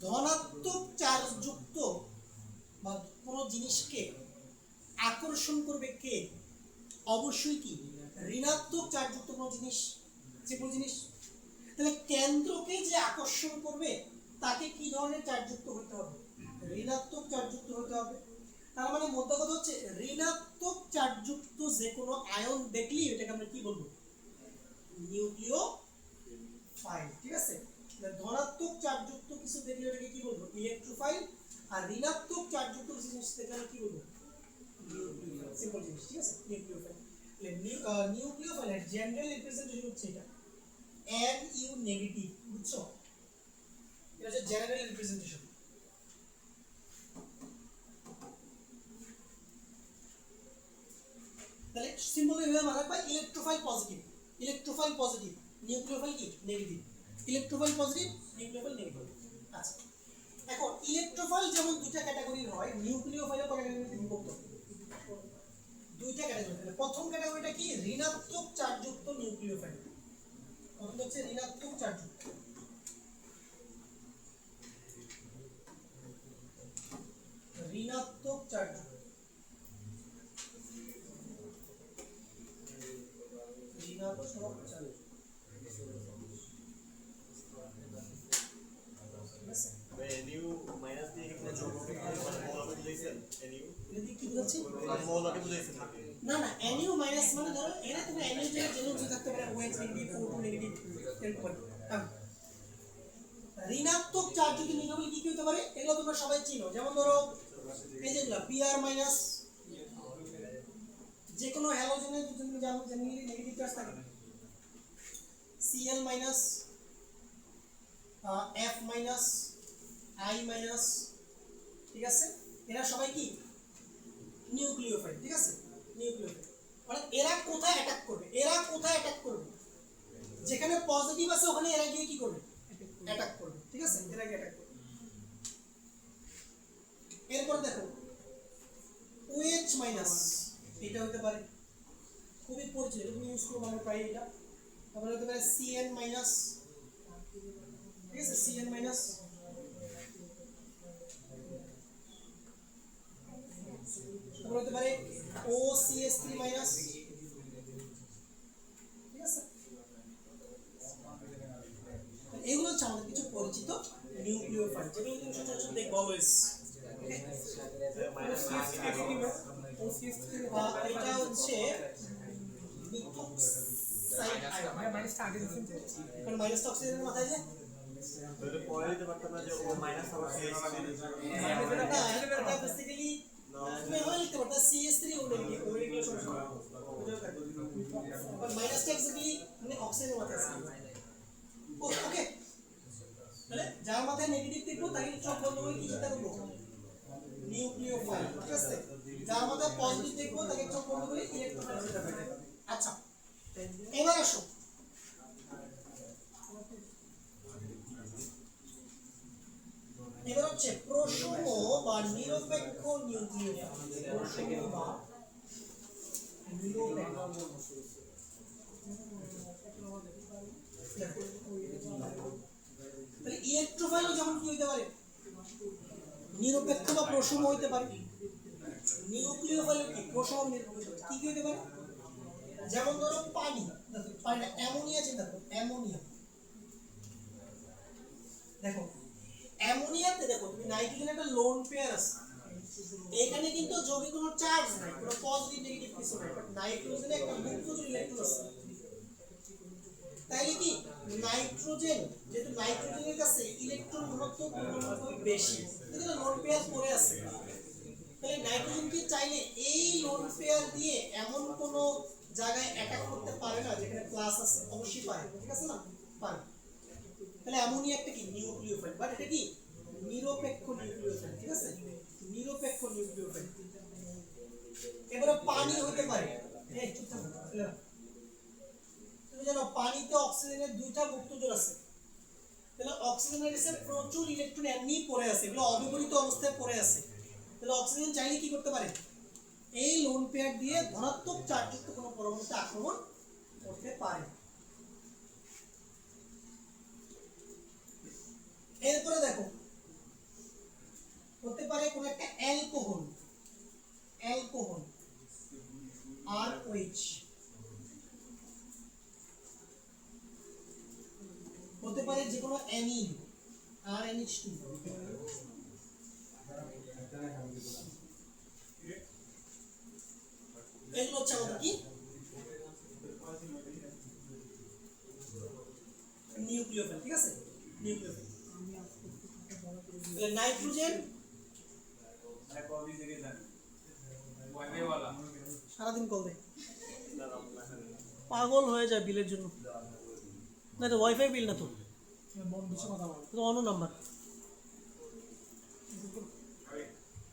ধনাত্মক চার্জযুক্ত বা কোনো জিনিসকে আকর্ষণ করবে কে অবশ্যই কি ঋণাত্মক চার্জযুক্ত কোনো জিনিস সিম্পল জিনিস তাহলে কেন্দ্রকে যে আকর্ষণ করবে তাকে কি ধরনের চার্জযুক্ত হতে হবে ঋণাত্মক চার্জযুক্ত হতে হবে তার মানে মোদ্দা কথা হচ্ছে ঋণাত্মক চার্জযুক্ত যে কোনো আয়ন দেখলেই এটাকে আমরা কি বলবো নিউক্লিওফাইল ঠিক আছে ধনাত্মক চার্জযুক্ত কিছু দেখলে এটাকে কি বলবো ইলেকট্রোফাইল আর ঋণাত্মক চার্জযুক্ত কিছু জিনিস দেখলে আমরা কি বলবো নিউক্লিওফাইল সিম্পল জিনিস ঠিক আছে নিউক্লিওফাইল নিউক্লিওফাইল এর জেনারেল রিপ্রেজেন্টেশন হচ্ছে এটা Nu নেগেটিভ বুঝছো এটা হচ্ছে জেনারেল রিপ্রেজেন্টেশন তাহলে সিম্বল এভাবে মানা হয় ইলেকট্রোফাইল পজিটিভ নিউক্লিওফাইল কি negative electrophile positive nucleophile negative আচ্ছা এখন ইলেকট্রোফাইল যেমন দুইটা ক্যাটাগরির হয় নিউক্লিওফাইলও ক্যাটাগরিতে বিভক্ত দুইটা ক্যাটাগরি প্রথম ক্যাটাগরিটা কি ঋণাত্মক চার্জযুক্ত নিউক্লিওফাইল প্রথম হচ্ছে ঋণাত্মক চার্জযুক্ত ঋণাত্মক চার্জযুক্ত ঋণাত্মক চার্জ NU মাইনাস দিয়ে কি যোগ হবে মানে মৌলকে বুঝাইছেন NU যদি কি বুঝাচ্ছি মৌলকে বুঝাইছেন নাকি না না NU মাইনাস মানে ধরো এখানে তুমি NU যে জেনুইন থাকতে পারে OH নেগেটিভ O2 নেগেটিভ এরকম ঋণাত্মক চার্জ যদি নিউক্লিওফাইল কি হতে পারে এগুলো তোমরা সবাই চিনো যেমন ধরো এই যেগুলা Br মাইনাস যে কোনো হ্যালোজেনের যদি জানো জেনারেলি নেগেটিভ চার্জ থাকে Cl minus F minus I minus, ঠিক আছে? এরা সবাই কি নিউক্লিওফাইল, ঠিক আছে? নিউক্লিওফাইল মানে এরা কোথায় অ্যাটাক করবে? এরা কোথায় অ্যাটাক করবে? যেখানে পজিটিভ আছে ওখানে এরা গিয়ে কি করবে? অ্যাটাক করবে, ঠিক আছে? এরা গিয়ে অ্যাটাক করবে। এরপর দেখো OH মাইনাস, এটা হতে পারে খুবই পরিচিত, তুমি ইউজ করবে আমরা প্রায় এটা। তারপরে হতে পারে Cn মাইনাস, ঠিক আছে? Cn মাইনাস, তারপরে হতে পারে OCH3 মাইনাস, ঠিক আছে? এগুলো হচ্ছে আমাদের কিছু পরিচিত নিউক্লিওফাইল যেগুলো তুমি সচরাচর দেখবে অলওয়েজ। এটা হচ্ছে মিথক্সাইড আয়ন, কারণ মাইনাসটা অক্সিজেনের মাথায় যায়। তাহলে পরে দিতে পারতাম না যে ও মাইনাস আবার এটা বেসিক্যালি তুমি এভাবে লিখতে পারতা CH3 ও নেগেটিভ, ওই এগুলো সমস্যা না, বাট মাইনাসটা এক্স্যাক্টলি মানে অক্সিজেনের মাথায় আছে। ওকে, তাহলে যার মাথায় নেগেটিভ দেখবো তাকে চোখ বন্ধ করে কি চিন্তা করবো? নিউক্লিওফাইল, ঠিক আছে? যার মাথায় পজিটিভ দেখবো তাকে চোখ বন্ধ করে ইলেকট্রোফাইল চিন্তা করবো। আচ্ছা, এবার আসো এবার হচ্ছে প্রসম বা নিরপেক্ষ নিউক্লিওফাইল। প্রসম বা নিরপেক্ষ, তাহলে ইলেকট্রোফাইল যেমন কি হইতে পারে? নিরপেক্ষ বা প্রসম হইতে পারে। নিউক্লিওফাইল কি প্রসম নিরপেক্ষ কি কি হইতে পারে? যেমন ধরো পানি, পানিটা অ্যামোনিয়া চিন্তা করো, অ্যামোনিয়া। দেখো অ্যামোনিয়াতে দেখো তুমি নাইট্রোজেন একটা লোন পেয়ার আছে, এখানে কিন্তু যৌগিক কোনো চার্জ নাই, কোনো পজিটিভ নেগেটিভ কিছু নাই, বাট নাইট্রোজেনে একটা মুক্ত ইলেকট্রন আছে। তাইলে কি নাইট্রোজেন, যেহেতু নাইট্রোজেনের কাছে ইলেকট্রন ঘনত্ব তুলনামূলকভাবে বেশি, এখানে লোন পেয়ার পড়ে আছে, তাহলে নাইট্রোজেন কি চাইলে এই লোন পেয়ার দিয়ে এমন কোনো জায়গায় অ্যাটাক করতে পারে না যেখানে প্লাস আছে? অবশ্যই পারে, ঠিক আছে না? পারে। তাহলে অ্যামোনিয়া একটা কি নিউক্লিওফাইল, বাট এটা কি নিরপেক্ষ নিউক্লিওফাইল, ঠিক আছে? নিরপেক্ষ নিউক্লিওফাইল। এবারে পানি হতে পারে, এই চুপ থাকো, তুমি জানো পানিতে অক্সিজেনের দুইটা মুক্ত জোড় আছে, তাহলে অক্সিজেনের কাছে প্রচুর ইলেকট্রন এমনি পড়ে আছে, এগুলো অবিপরীত অবস্থায় পড়ে আছে। তাহলে অক্সিজেন চাইলে কি করতে পারে? এই লোন পেয়ার দিয়ে ধনাত্মক চার্জযুক্ত কোনো পরমাণুতে আক্রমণ করতে পারে। এরপরে দেখো হতে পারে কোন একটা অ্যালকোহল, অ্যালকোহল RH, হতে পারে যে কোনো অ্যামিন RNH2, এগুলো হচ্ছে আমাদের কি নিউক্লিওফাইল, ঠিক আছে? নিউক্লিওফাইল। নাইট্রোজেন সারাদিন কল দেয়, পাগল হয়ে যায় বিলের জন্য। না এটা ওয়াইফাই বিল না তো, তো অন্য নাম্বার।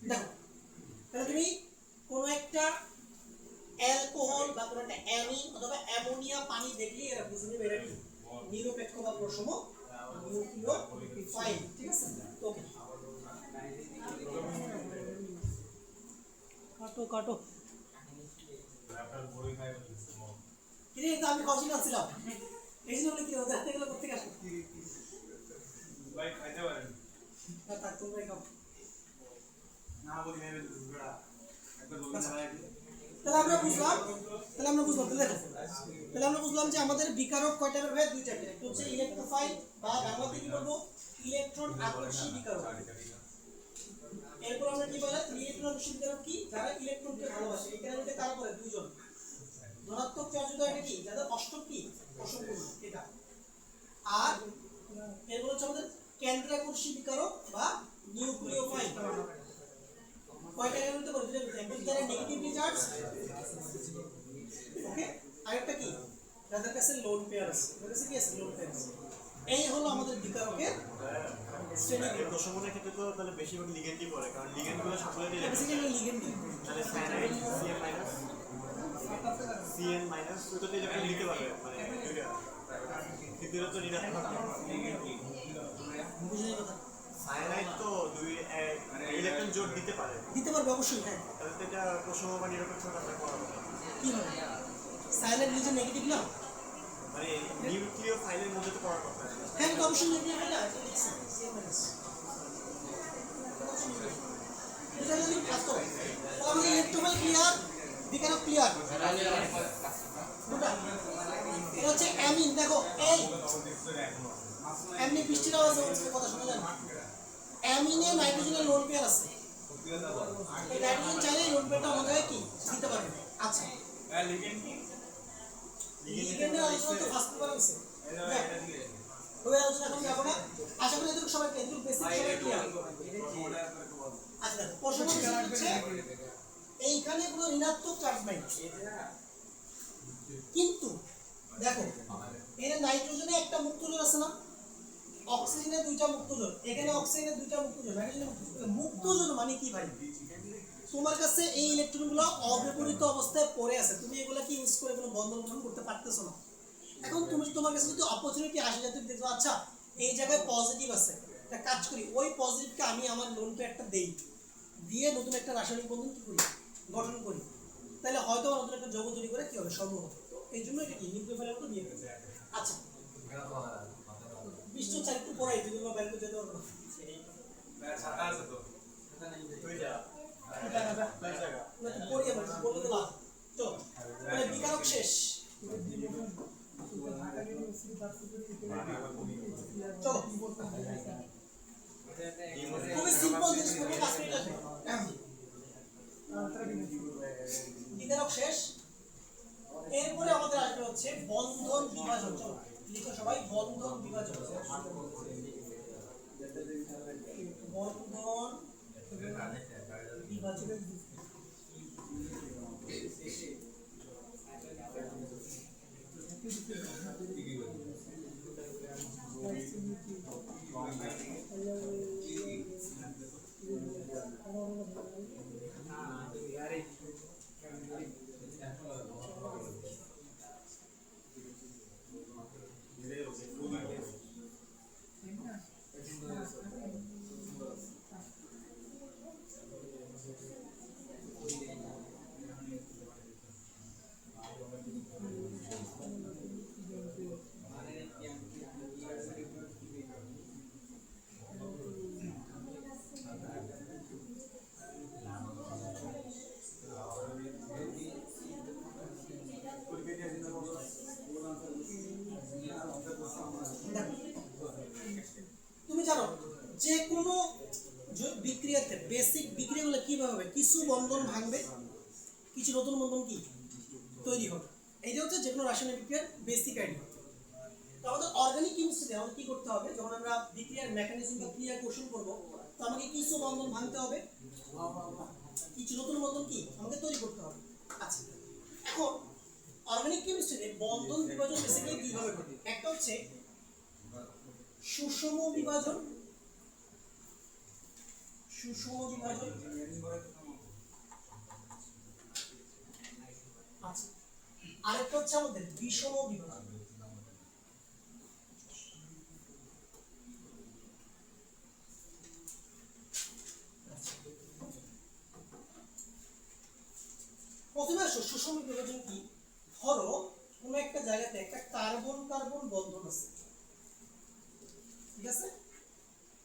দেখো তাহলে তুমি কোনো একটা অ্যালকোহল বা কোনো একটা অ্যামিন অথবা অ্যামোনিয়া পানি দেখলে এরা বুঝে নেবে এটা কি নিরপেক্ষ বা প্রসম নিউক্লিওফাইল, ঠিক আছে? ওকে, কাটো কাটো। কিরে তো আমি কষ্ট করছিলাম, এই জন্য বলে কি ওদের হাতে গেলে করতে আসো ভাই খাইতে পারেন না থাক তোমরাই খাও। না বলি নেবে দুপুরা একটা বলি না তাহলে আমরা বুঝলাম তাহলে আমরা বুঝলাম যে আমাদের বিকারক কয়টা হবে? দুই টাইপের, একটা হচ্ছে ইলেকট্রোফাইল বা বাংলাতে কি বলবো ইলেকট্রন আকর্ষী বিকারক। এরপর আমরা কি বললাম ইলেকট্রন আকর্ষী বিকারক কি? যারা ইলেকট্রনকে ভালোবাসে, এখানে মধ্যে কারা করে? দুইজন ধনাত্মক চার্জযুক্ত এটা কি যাদের অষ্টক কি অসম্পূর্ণ এটা। আর এরপর হচ্ছে আমাদের কেন্দ্রাকর্ষী বিকারক বা নিউক্লিওফাইল। কয়টা এরর হতে পারে? দুটো একটা তারা নেগেটিভলি চার্জ, ওকে, আরেকটা কি যাদের কাছে লোন পেয়ার আছে, তাদের কাছে কি আছে? লোন পেয়ার আছে। এই হলো আমাদের বিকারকের শ্রেণী। প্রশমনের ক্ষেত্রে তো তাহলে বেশিরভাগ লিগেন্ডই পড়ে, কারণ লিগেন্ডগুলো সকলেরই লাগে। বেসিক্যালি লিগেন্ড তাহলে সায়ানাইড CN মাইনাস ওটা তো ইলেকট্রন নিতে পারবে, মানে দুইটা কিন্তু এটা তো ঋণাত্মক। বুঝলেন কথা? সায়ানাইড তো দুই ইলেকট্রন জোর দিতে পারে, দিতে পারবে অবশ্যই, হ্যাঁ। তাহলে তো এটা প্রশম বা নিরপেক্ষ কাজটা করা হবে। কি হবে? সাইলেন্ট নিজে নেগেটিভ না, মানে নিউক্লিয় ফাইলের মধ্যে তো পড়ার কথা। হ্যাঁ এটা অবশ্যই নেগেটিভ হয় না, এটা লিখছি সেম মাইনাস। এটা যদি কাজ করে তাহলে আমাদের ইলেকট্রোফাইল ক্লিয়ার, বিকারক ক্লিয়ার। দুটো এটা হচ্ছে অ্যামিন। দেখো এই এমনি বৃষ্টির আওয়াজ হচ্ছে, কথা শোনা যায় না। অ্যামিনে নাইট্রোজেনের লোন পেয়ার আছে, এই নাইট্রোজেন চাইলে লোন পেয়ারটা আমাদের কি দিতে পারবে। আচ্ছা, লিগেন্ডের আলোচনা তো ফার্স্ট পেপার হইছে, ওই আলোচনা এখন যাব না। আশা করি এতটুকু সবাই ক্লিয়ার, এতটুকু বেসিক সবাই ক্লিয়ার। আচ্ছা দেখো, প্রশ্ন হচ্ছে এইখানে কোনো ঋণাত্মক চার্জ নাই, কিন্তু দেখো এখানে নাইট্রোজেনে একটা মুক্ত জোন আছে না, অক্সিজেনে দুইটা মুক্ত জোন, এখানে অক্সিজেনে দুইটা মুক্ত জোন, নাইট্রোজেনে মুক্ত জোন মানে কি ভাই? তোমার কাছে এই ইলেকট্রনগুলো অবিপরীত অবস্থায় পড়ে আছে, তুমি এগুলো কি ইউজ করে কোনো বন্ধন গঠন করতে পারতেছো না। এখন তুমি তোমার কাছে যদি অপরচুনিটি আসে যে তুমি দেখো আচ্ছা এই জায়গায় পজিটিভ আছে, একটা কাজ করি ওই পজিটিভকে আমি আমার লোন পেয়ারটা দেই, দিয়ে নতুন একটা রাসায়নিক বন্ধন কি করি, গঠন করি, তাহলে হয়তো নতুন একটা যৌগ তৈরি করে কি হবে, সম্ভব হবে। এই জন্য এটা কি নিউক্লিওফাইলের মতো দিয়ে দেবে। আচ্ছা বিষ্ণু চার একটু পড়াই, যদি আমরা বাইরে যেতে পারবো না। ছাতা আছে তো পড়িয়ে বলতে তো লাভ। তো মানে বিকারক শেষ, চলো খুবই সিম্পল জিনিস করবো, 5 মিনিট লাগবে। বিকারক শেষ, এরপরে আমাদের আসবে হচ্ছে বন্ধন বিভাজন। চলো লিখো সবাই, বন্ধন বিভাজন। বন্ধন বিভাজন তুমি জানো যে কোনো বিক্রিয়াতে বেসিক বিক্রিয়াগুলো কিভাবে হবে, কিছু বন্ধন ভাঙবে, কিছু নতুন বন্ধন কি তৈরি হবে। এইটা হচ্ছে যে কোনো রাসায়নিক বিক্রিয়ার বেসিক আইডিয়া। তো আমাদের অর্গানিক কেমিস্ট্রিতে আমাদের কি করতে হবে, যখন আমরা বিক্রিয়ার মেকানিজম বা ক্রিয়া কৌশল করব, তো আমাকে কিছু বন্ধন ভাঙতে হবে, কিছু নতুন বন্ধন কি আমাকে তৈরি করতে হবে। আচ্ছা এখন অর্গানিক কেমিস্ট্রিতে বন্ধন বিভাজন বেসিক্যালি দুইভাবে ঘটে, একটা হচ্ছে সুষম বিভাজন, সুষম বিভাজন, আচ্ছা আরেকটা হচ্ছে আমাদের বিষম বিভাজন। প্রথমে আসো সুষম বিভাজন কি। ধরো কোনো একটা জায়গাতে একটা কার্বন কার্বন বন্ধন আছে, ঠিক আছে,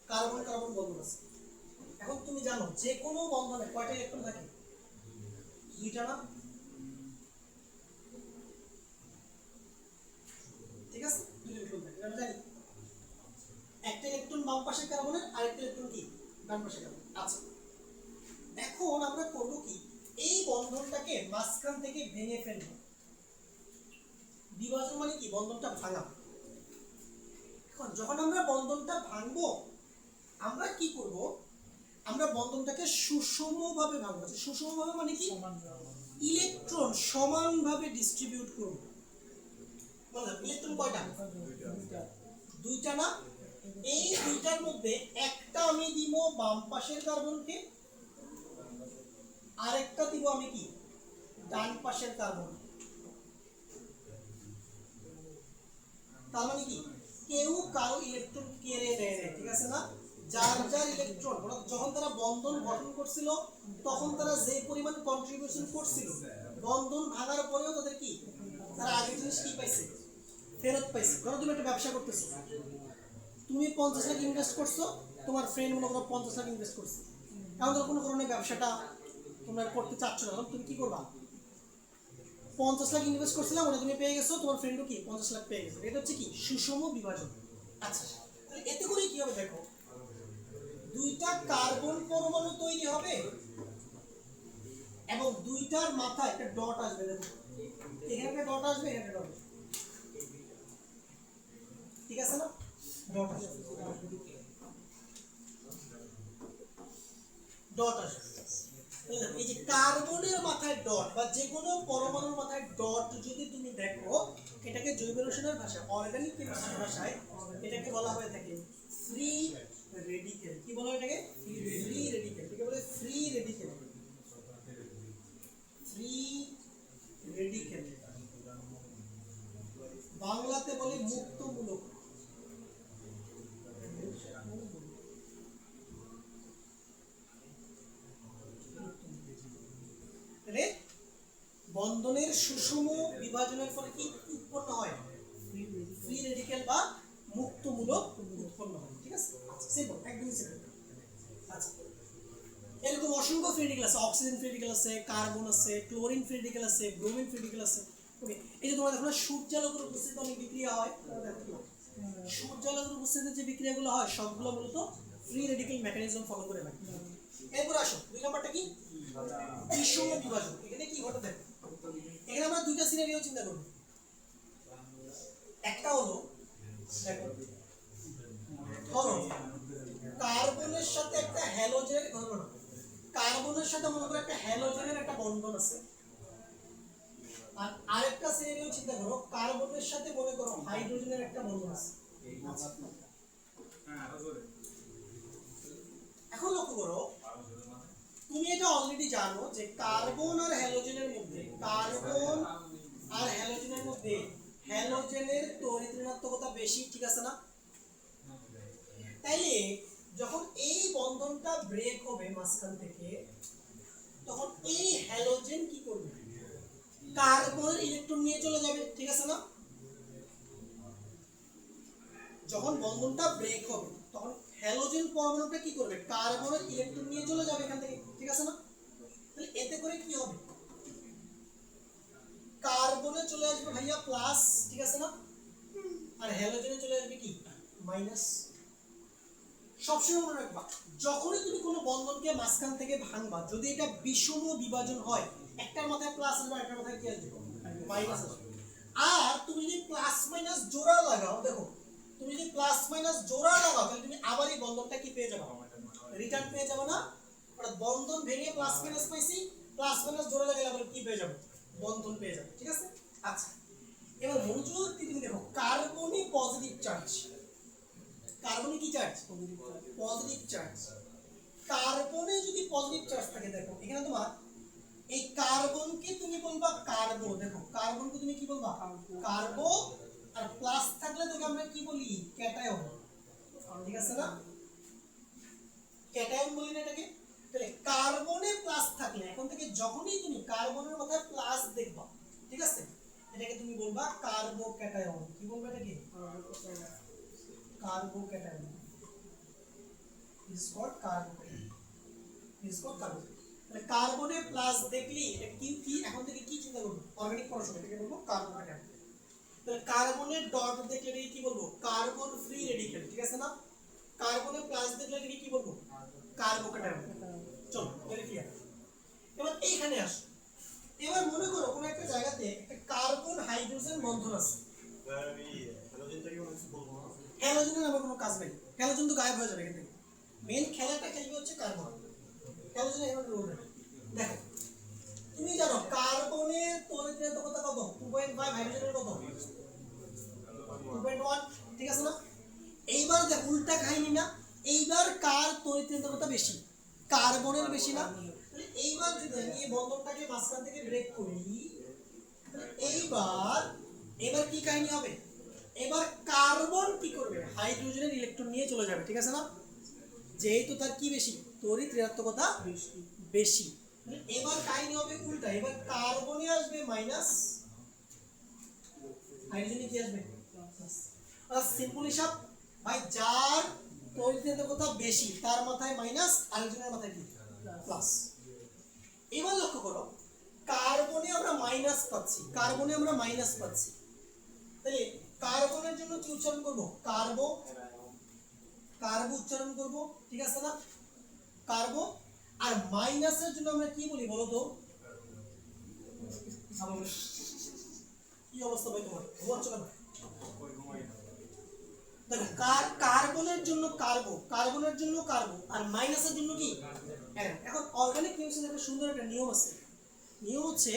কার্বন কার্বন বন্ধন আছে। এখন তুমি জানো যে কোনো বন্ধনে কয়টা ইলেকট্রন থাকে, দুইটা না, ঠিক আছে, দুইটা ইলেকট্রন থাকে, আমরা জানি। একটা ইলেকট্রন বাম পাশে কার্বনের, আরেকটা ইলেকট্রন কি ডান পাশে কার্বন। আচ্ছা এখন আমরা করব কি, এই বন্ধনটাকে মাঝখান থেকে ভেঙে ফেলবো। বিভাজন মানে কি, বন্ধনটা ভাঙা। এখন যখন আমরা বন্ধনটা ভাঙবো, আমরা কি করব, আমরা বন্ধনটাকে সুষমভাবে ভাঙবো। সুষমভাবে মানে কি, ইলেকট্রন সমানভাবে ডিস্ট্রিবিউট করব। বললাম ইলেকট্রন কয়টা, দুইটা না? এই দুইটার মধ্যে একটা আমি দিব বাম পাশের কার্বনকে, আরেকটা দিব আমি কি ডান পাশের কার্বন। তার মানে কি কেউ কারো ইলেকট্রন কেড়ে নেয় না, ঠিক আছে না? যার যার ইলেকট্রন যখন তারা বন্ধন গঠন করছিল তখন তারা যে পরিমাণ কন্ট্রিবিউশন করছিল, বন্ধন ভাঙার পরেও তাদের কি, তারা আগের জিনিস কি পাইছে, ফেরত পাইছে। ধরো তুমি একটা ব্যবসা করতেছো, তুমি 50 লাখ ইনভেস্ট করছো, তোমার ফ্রেন্ড মনে করো 50 লাখ ইনভেস্ট করছে। এখন ধরো কোনো কারণে ব্যবসাটা তোমরা করতে চাচ্ছ না, তুমি কি করবা? 50 লাখ ইনভেস্ট করছিলাম, ওটা তুমি পেয়ে গেছো, তোমার ফ্রেন্ডও কি 50 লাখ পেয়ে গেছে। এটা হচ্ছে কি সুষম বিভাজন। আচ্ছা, তাহলে এতে করে কি হবে দেখো, দুইটা কার্বন পরমাণু তৈরি হবে এবং দুইটার মাথায় একটা ডট আসবে। দেখো এখানে একটা ডট আসবে, এখানে ডট আসবে, ঠিক আছে না? ডট আসবে, ডট আসবে। এই যে কার্বনের মাথায় ডট বা যে কোনো পরমাণুর মাথায় ডট যদি তুমি দেখো, এটাকে জৈব রসায়নের ভাষায়, অর্গানিক কেমিস্ট্রির ভাষায় এটাকে বলা হয়ে থাকে ফ্রি রেডিকেল। কি বলা হয় এটাকে? Free radical. এটাকে বলে ফ্রি রেডিকেল। ফ্রি রেডিকেল বাংলাতে বলে মুক্তমূলক। বন্ধনের সুষম বিভাজনের ফলে কি উৎপন্ন হয়? ফ্রি রেডিকেল বা মুক্তমূলক উৎপন্ন হয়, ঠিক আছে? সিম্পল, একদমই সিম্পল। আচ্ছা, এরকম অসংখ্য ফ্রি রেডিকেল আছে, অক্সিজেন ফ্রি রেডিকেল আছে, কার্বন আছে, ক্লোরিন ফ্রি রেডিকেল আছে, ব্রোমিন ফ্রি রেডিকেল আছে। ওকে, এই যে তোমরা দেখো না সূর্যালোকের উপস্থিতিতে অনেক বিক্রিয়া হয়, সূর্যালোকের উপস্থিতিতে যে বিক্রিয়াগুলো হয় সবগুলো মূলত ফ্রি রেডিকেল মেকানিজম ফলো করে হয়। এরপর আসো 2 নাম্বারটা কি, বিষম বিভাজন। এখানে কি ঘটে দেখো, এখানে আমরা দুইটা সিনারিও চিন্তা করব। একটা হলো দেখো, ধরো কার্বনের সাথে একটা হ্যালোজেন, কার্বনের সাথে মনে করো একটা হ্যালোজেনের একটা বন্ধন আছে। আর আরেকটা সিনারিও চিন্তা করো, কার্বনের সাথে মনে করো হাইড্রোজেনের একটা বন্ধন আছে। এখন লক্ষ্য করো, তুমি এটা অলরেডি জানো যে কার্বন আর হ্যালোজেনের মধ্যে, কার্বন আর হ্যালোজেনের মধ্যে হ্যালোজেনের তড়িৎ ঋণাত্মকতা বেশি, ঠিক আছে না? তাইলে যখন এই বন্ধনটা ব্রেক হবে মাঝখান থেকে, তখন এই হ্যালোজেন কি করবে? কার্বনের ইলেকট্রন নিয়ে চলে যাবে, ঠিক আছে না? যখন বন্ধনটা ব্রেক হবে তখন হ্যালোজেন পরমাণুটা কি করবে? কার্বনের ইলেকট্রন নিয়ে চলে যাবে এখান থেকে, ঠিক আছে না? তাহলে এতে করে কি হবে? কার্বনে চলে আসবে ভাইয়া প্লাস, ঠিক আছে না? আর হ্যালোজেনে চলে আসবে কি মাইনাস। সবসময় মনে রাখবা, যখনই তুমি কোনো বন্ধনকে মাঝখান থেকে ভাঙবা, যদি এটা বিষম বিভাজন হয়, একটার মাথায় প্লাস আসবে, একটার মাথায় কি আসবে? মাইনাস আসবে। আর তুমি যদি প্লাস মাইনাস জোড়া লাগাও, দেখো তুমি যদি প্লাস মাইনাস জোড়া লাগাও তাহলে তুমি আবার এই বন্ধনটা কি পেয়ে যাবে? রিটার্ন পেয়ে যাবে না? অর্থাৎ বন্ধন ভেঙে প্লাস মাইনাস পাইছি, প্লাস মাইনাস জোড়া লাগালে আবার কি পেয়ে যাবে? বন্ধন পেয়ে যাবে, ঠিক আছে? আচ্ছা, এবার মনোযোগ দিয়ে তুমি দেখো, কার্বনে পজিটিভ চার্জ, কার্বনে কি চার্জ? Positive charge. কার্বনে যদি পজিটিভ চার্জ থাকে, দেখো এখানে তোমার এই কার্বনকে তুমি বলবা কার্বো, দেখো কার্বনকে তুমি কি বলবা? কার্বো। আর প্লাস থাকলে তোকে আমরা কি বলি? ক্যাটায়ন, ঠিক আছে না? ক্যাটায়ন বলি না এটাকে? তাহলে কার্বনে প্লাস থাকলে এখন থেকে যখনই তুমি কার্বনের মাথায় প্লাস দেখবা, ঠিক আছে, এটাকে তুমি বলবা কার্বো ক্যাটায়ন। কি বলবা এটাকে? Carbo cation. Is called carbo cation, is called carbo. তাহলে কার্বনে প্লাস দেখলি এটা কি কি এখন থেকে কি চিন্তা করব? অর্গানিক পরমাণু, এটাকে বলবো কার্বো ক্যাটায়ন। তাহলে কার্বনের ডট দেখলে এটাকে কি বলবো? কার্বন ফ্রি রেডিকেল, ঠিক আছে না? কার্বনের প্লাস দেখলে এটাকে কি বলবো? কার্বো ক্যাটায়ন। চলো এটা ক্লিয়ার। এবার এইখানে আসো, এবার মনে করো কোন একটা জায়গাতে একটা কার্বন হাইড্রোজেন বন্ধন আছে। আমি হ্যালোজেনটা কি কিছু বলবো না? হ্যালোজেনের আমার কোনো কাজ নেই, হ্যালোজেন তো গায়েব হয়ে যাবে এখান থেকে। মেইন খেলাটা খেলবে হচ্ছে কার্বন। তাহলে এখানে রোল দেখো তুমি জানো কার্বনের তড়িৎদ্রান্তকতা কত 2.5 হাইড্রোজেনের কত 2.1 ঠিক আছে না এইবার দেখ উল্টা কাহিনী না এইবার কার তড়িৎদ্রান্তকতা বেশি কার্বনের বেশি না তাহলে এইবার যদি আমি এই বন্ধনটাকে মাঝখান থেকে ব্রেক করি এবার কি কাহিনী হবে এবার কার্বন কি করবে হাইড্রোজেনের ইলেকট্রন নিয়ে চলে যাবে ঠিক আছে না যেহেতু তার কি বেশি তড়িৎ ঋণাত্মকতা বেশি এবার কাহিনী হবে উল্টা এবার কার্বনে আসবে মাইনাস হাইড্রোজেনে কি আসবে প্লাস আর সিম্পল হিসাব ভাই যার তড়িৎ ঋণাত্মকতা বেশি তার মাথায় মাইনাস হাইড্রোজেনের মাথায় কি প্লাস এবার লক্ষ্য করো কার্বনে আমরা মাইনাস পাচ্ছি তাহলে কার্বনের জন্য কি উচ্চারণ করব কার্বো উচ্চারণ করব ঠিক আছে না কার্বো আর মাইনাসের জন্য আমরা কি বলি বলো তো কি অবস্থা ভাই তোমার ঘুমাচ্ছ কেন দেখো কার্বনের জন্য কার্বো আর মাইনাসের জন্য কি এখন অর্গানিক কেমিস্ট্রির একটা সুন্দর একটা নিয়ম আছে নিয়ম হচ্ছে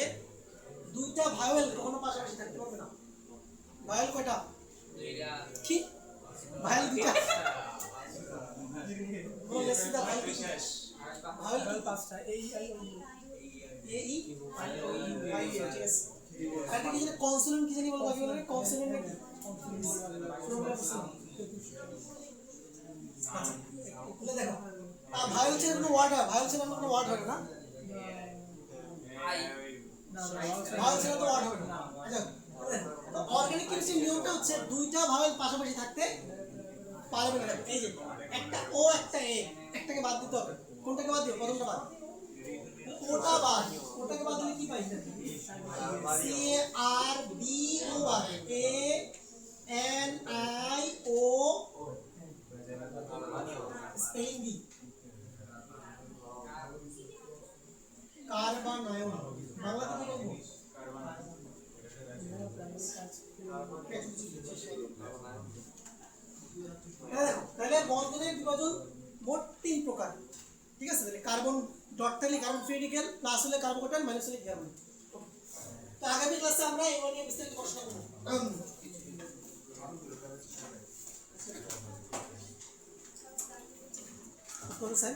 দুইটা ভায়োল কখনো পাশাপাশি থাকতে পারবে না ভায়োল কয়টা কি ভায়োল দুইটা বলে সিধা ভায়োল পাঁচটা এই একটা কি জানি কনসোনেন্ট কি জানি বল বাকি বলে কনসোনেন্ট নাকি আচ্ছা দেখো ভায়োল ছিল কোনো ওয়ার্ড হয় না ভাওয়েল ছাড়া তো ওয়ার্ড হবে না আচ্ছা তো অর্গানিক কেমিস্ট্রির নিয়মটা হচ্ছে দুইটা ভাওয়েল পাশাপাশি থাকতে পারবে না এই যে একটা ও একটা এ একটাকে বাদ দিতে হবে কোনটাকে বাদ দিও প্রথমটা বাদ ওটাকে বাদ দিলে কি পাই C A R B O R A N I O spelling B carbon ion Bangla কি বলবো তাহলে বন্ধনের বিভাজন মোট 3 প্রকার ঠিক আছে তাহলে কার্বন ডট থাকলে কার্বন ফ্রি রেডিক্যাল প্লাস হলে কার্বোকেটাইন মাইনাস হলে কার্বন তো আগামী ক্লাসে আমরা এই নিয়ে বিস্তারিত পড়াশোনা করব স্যার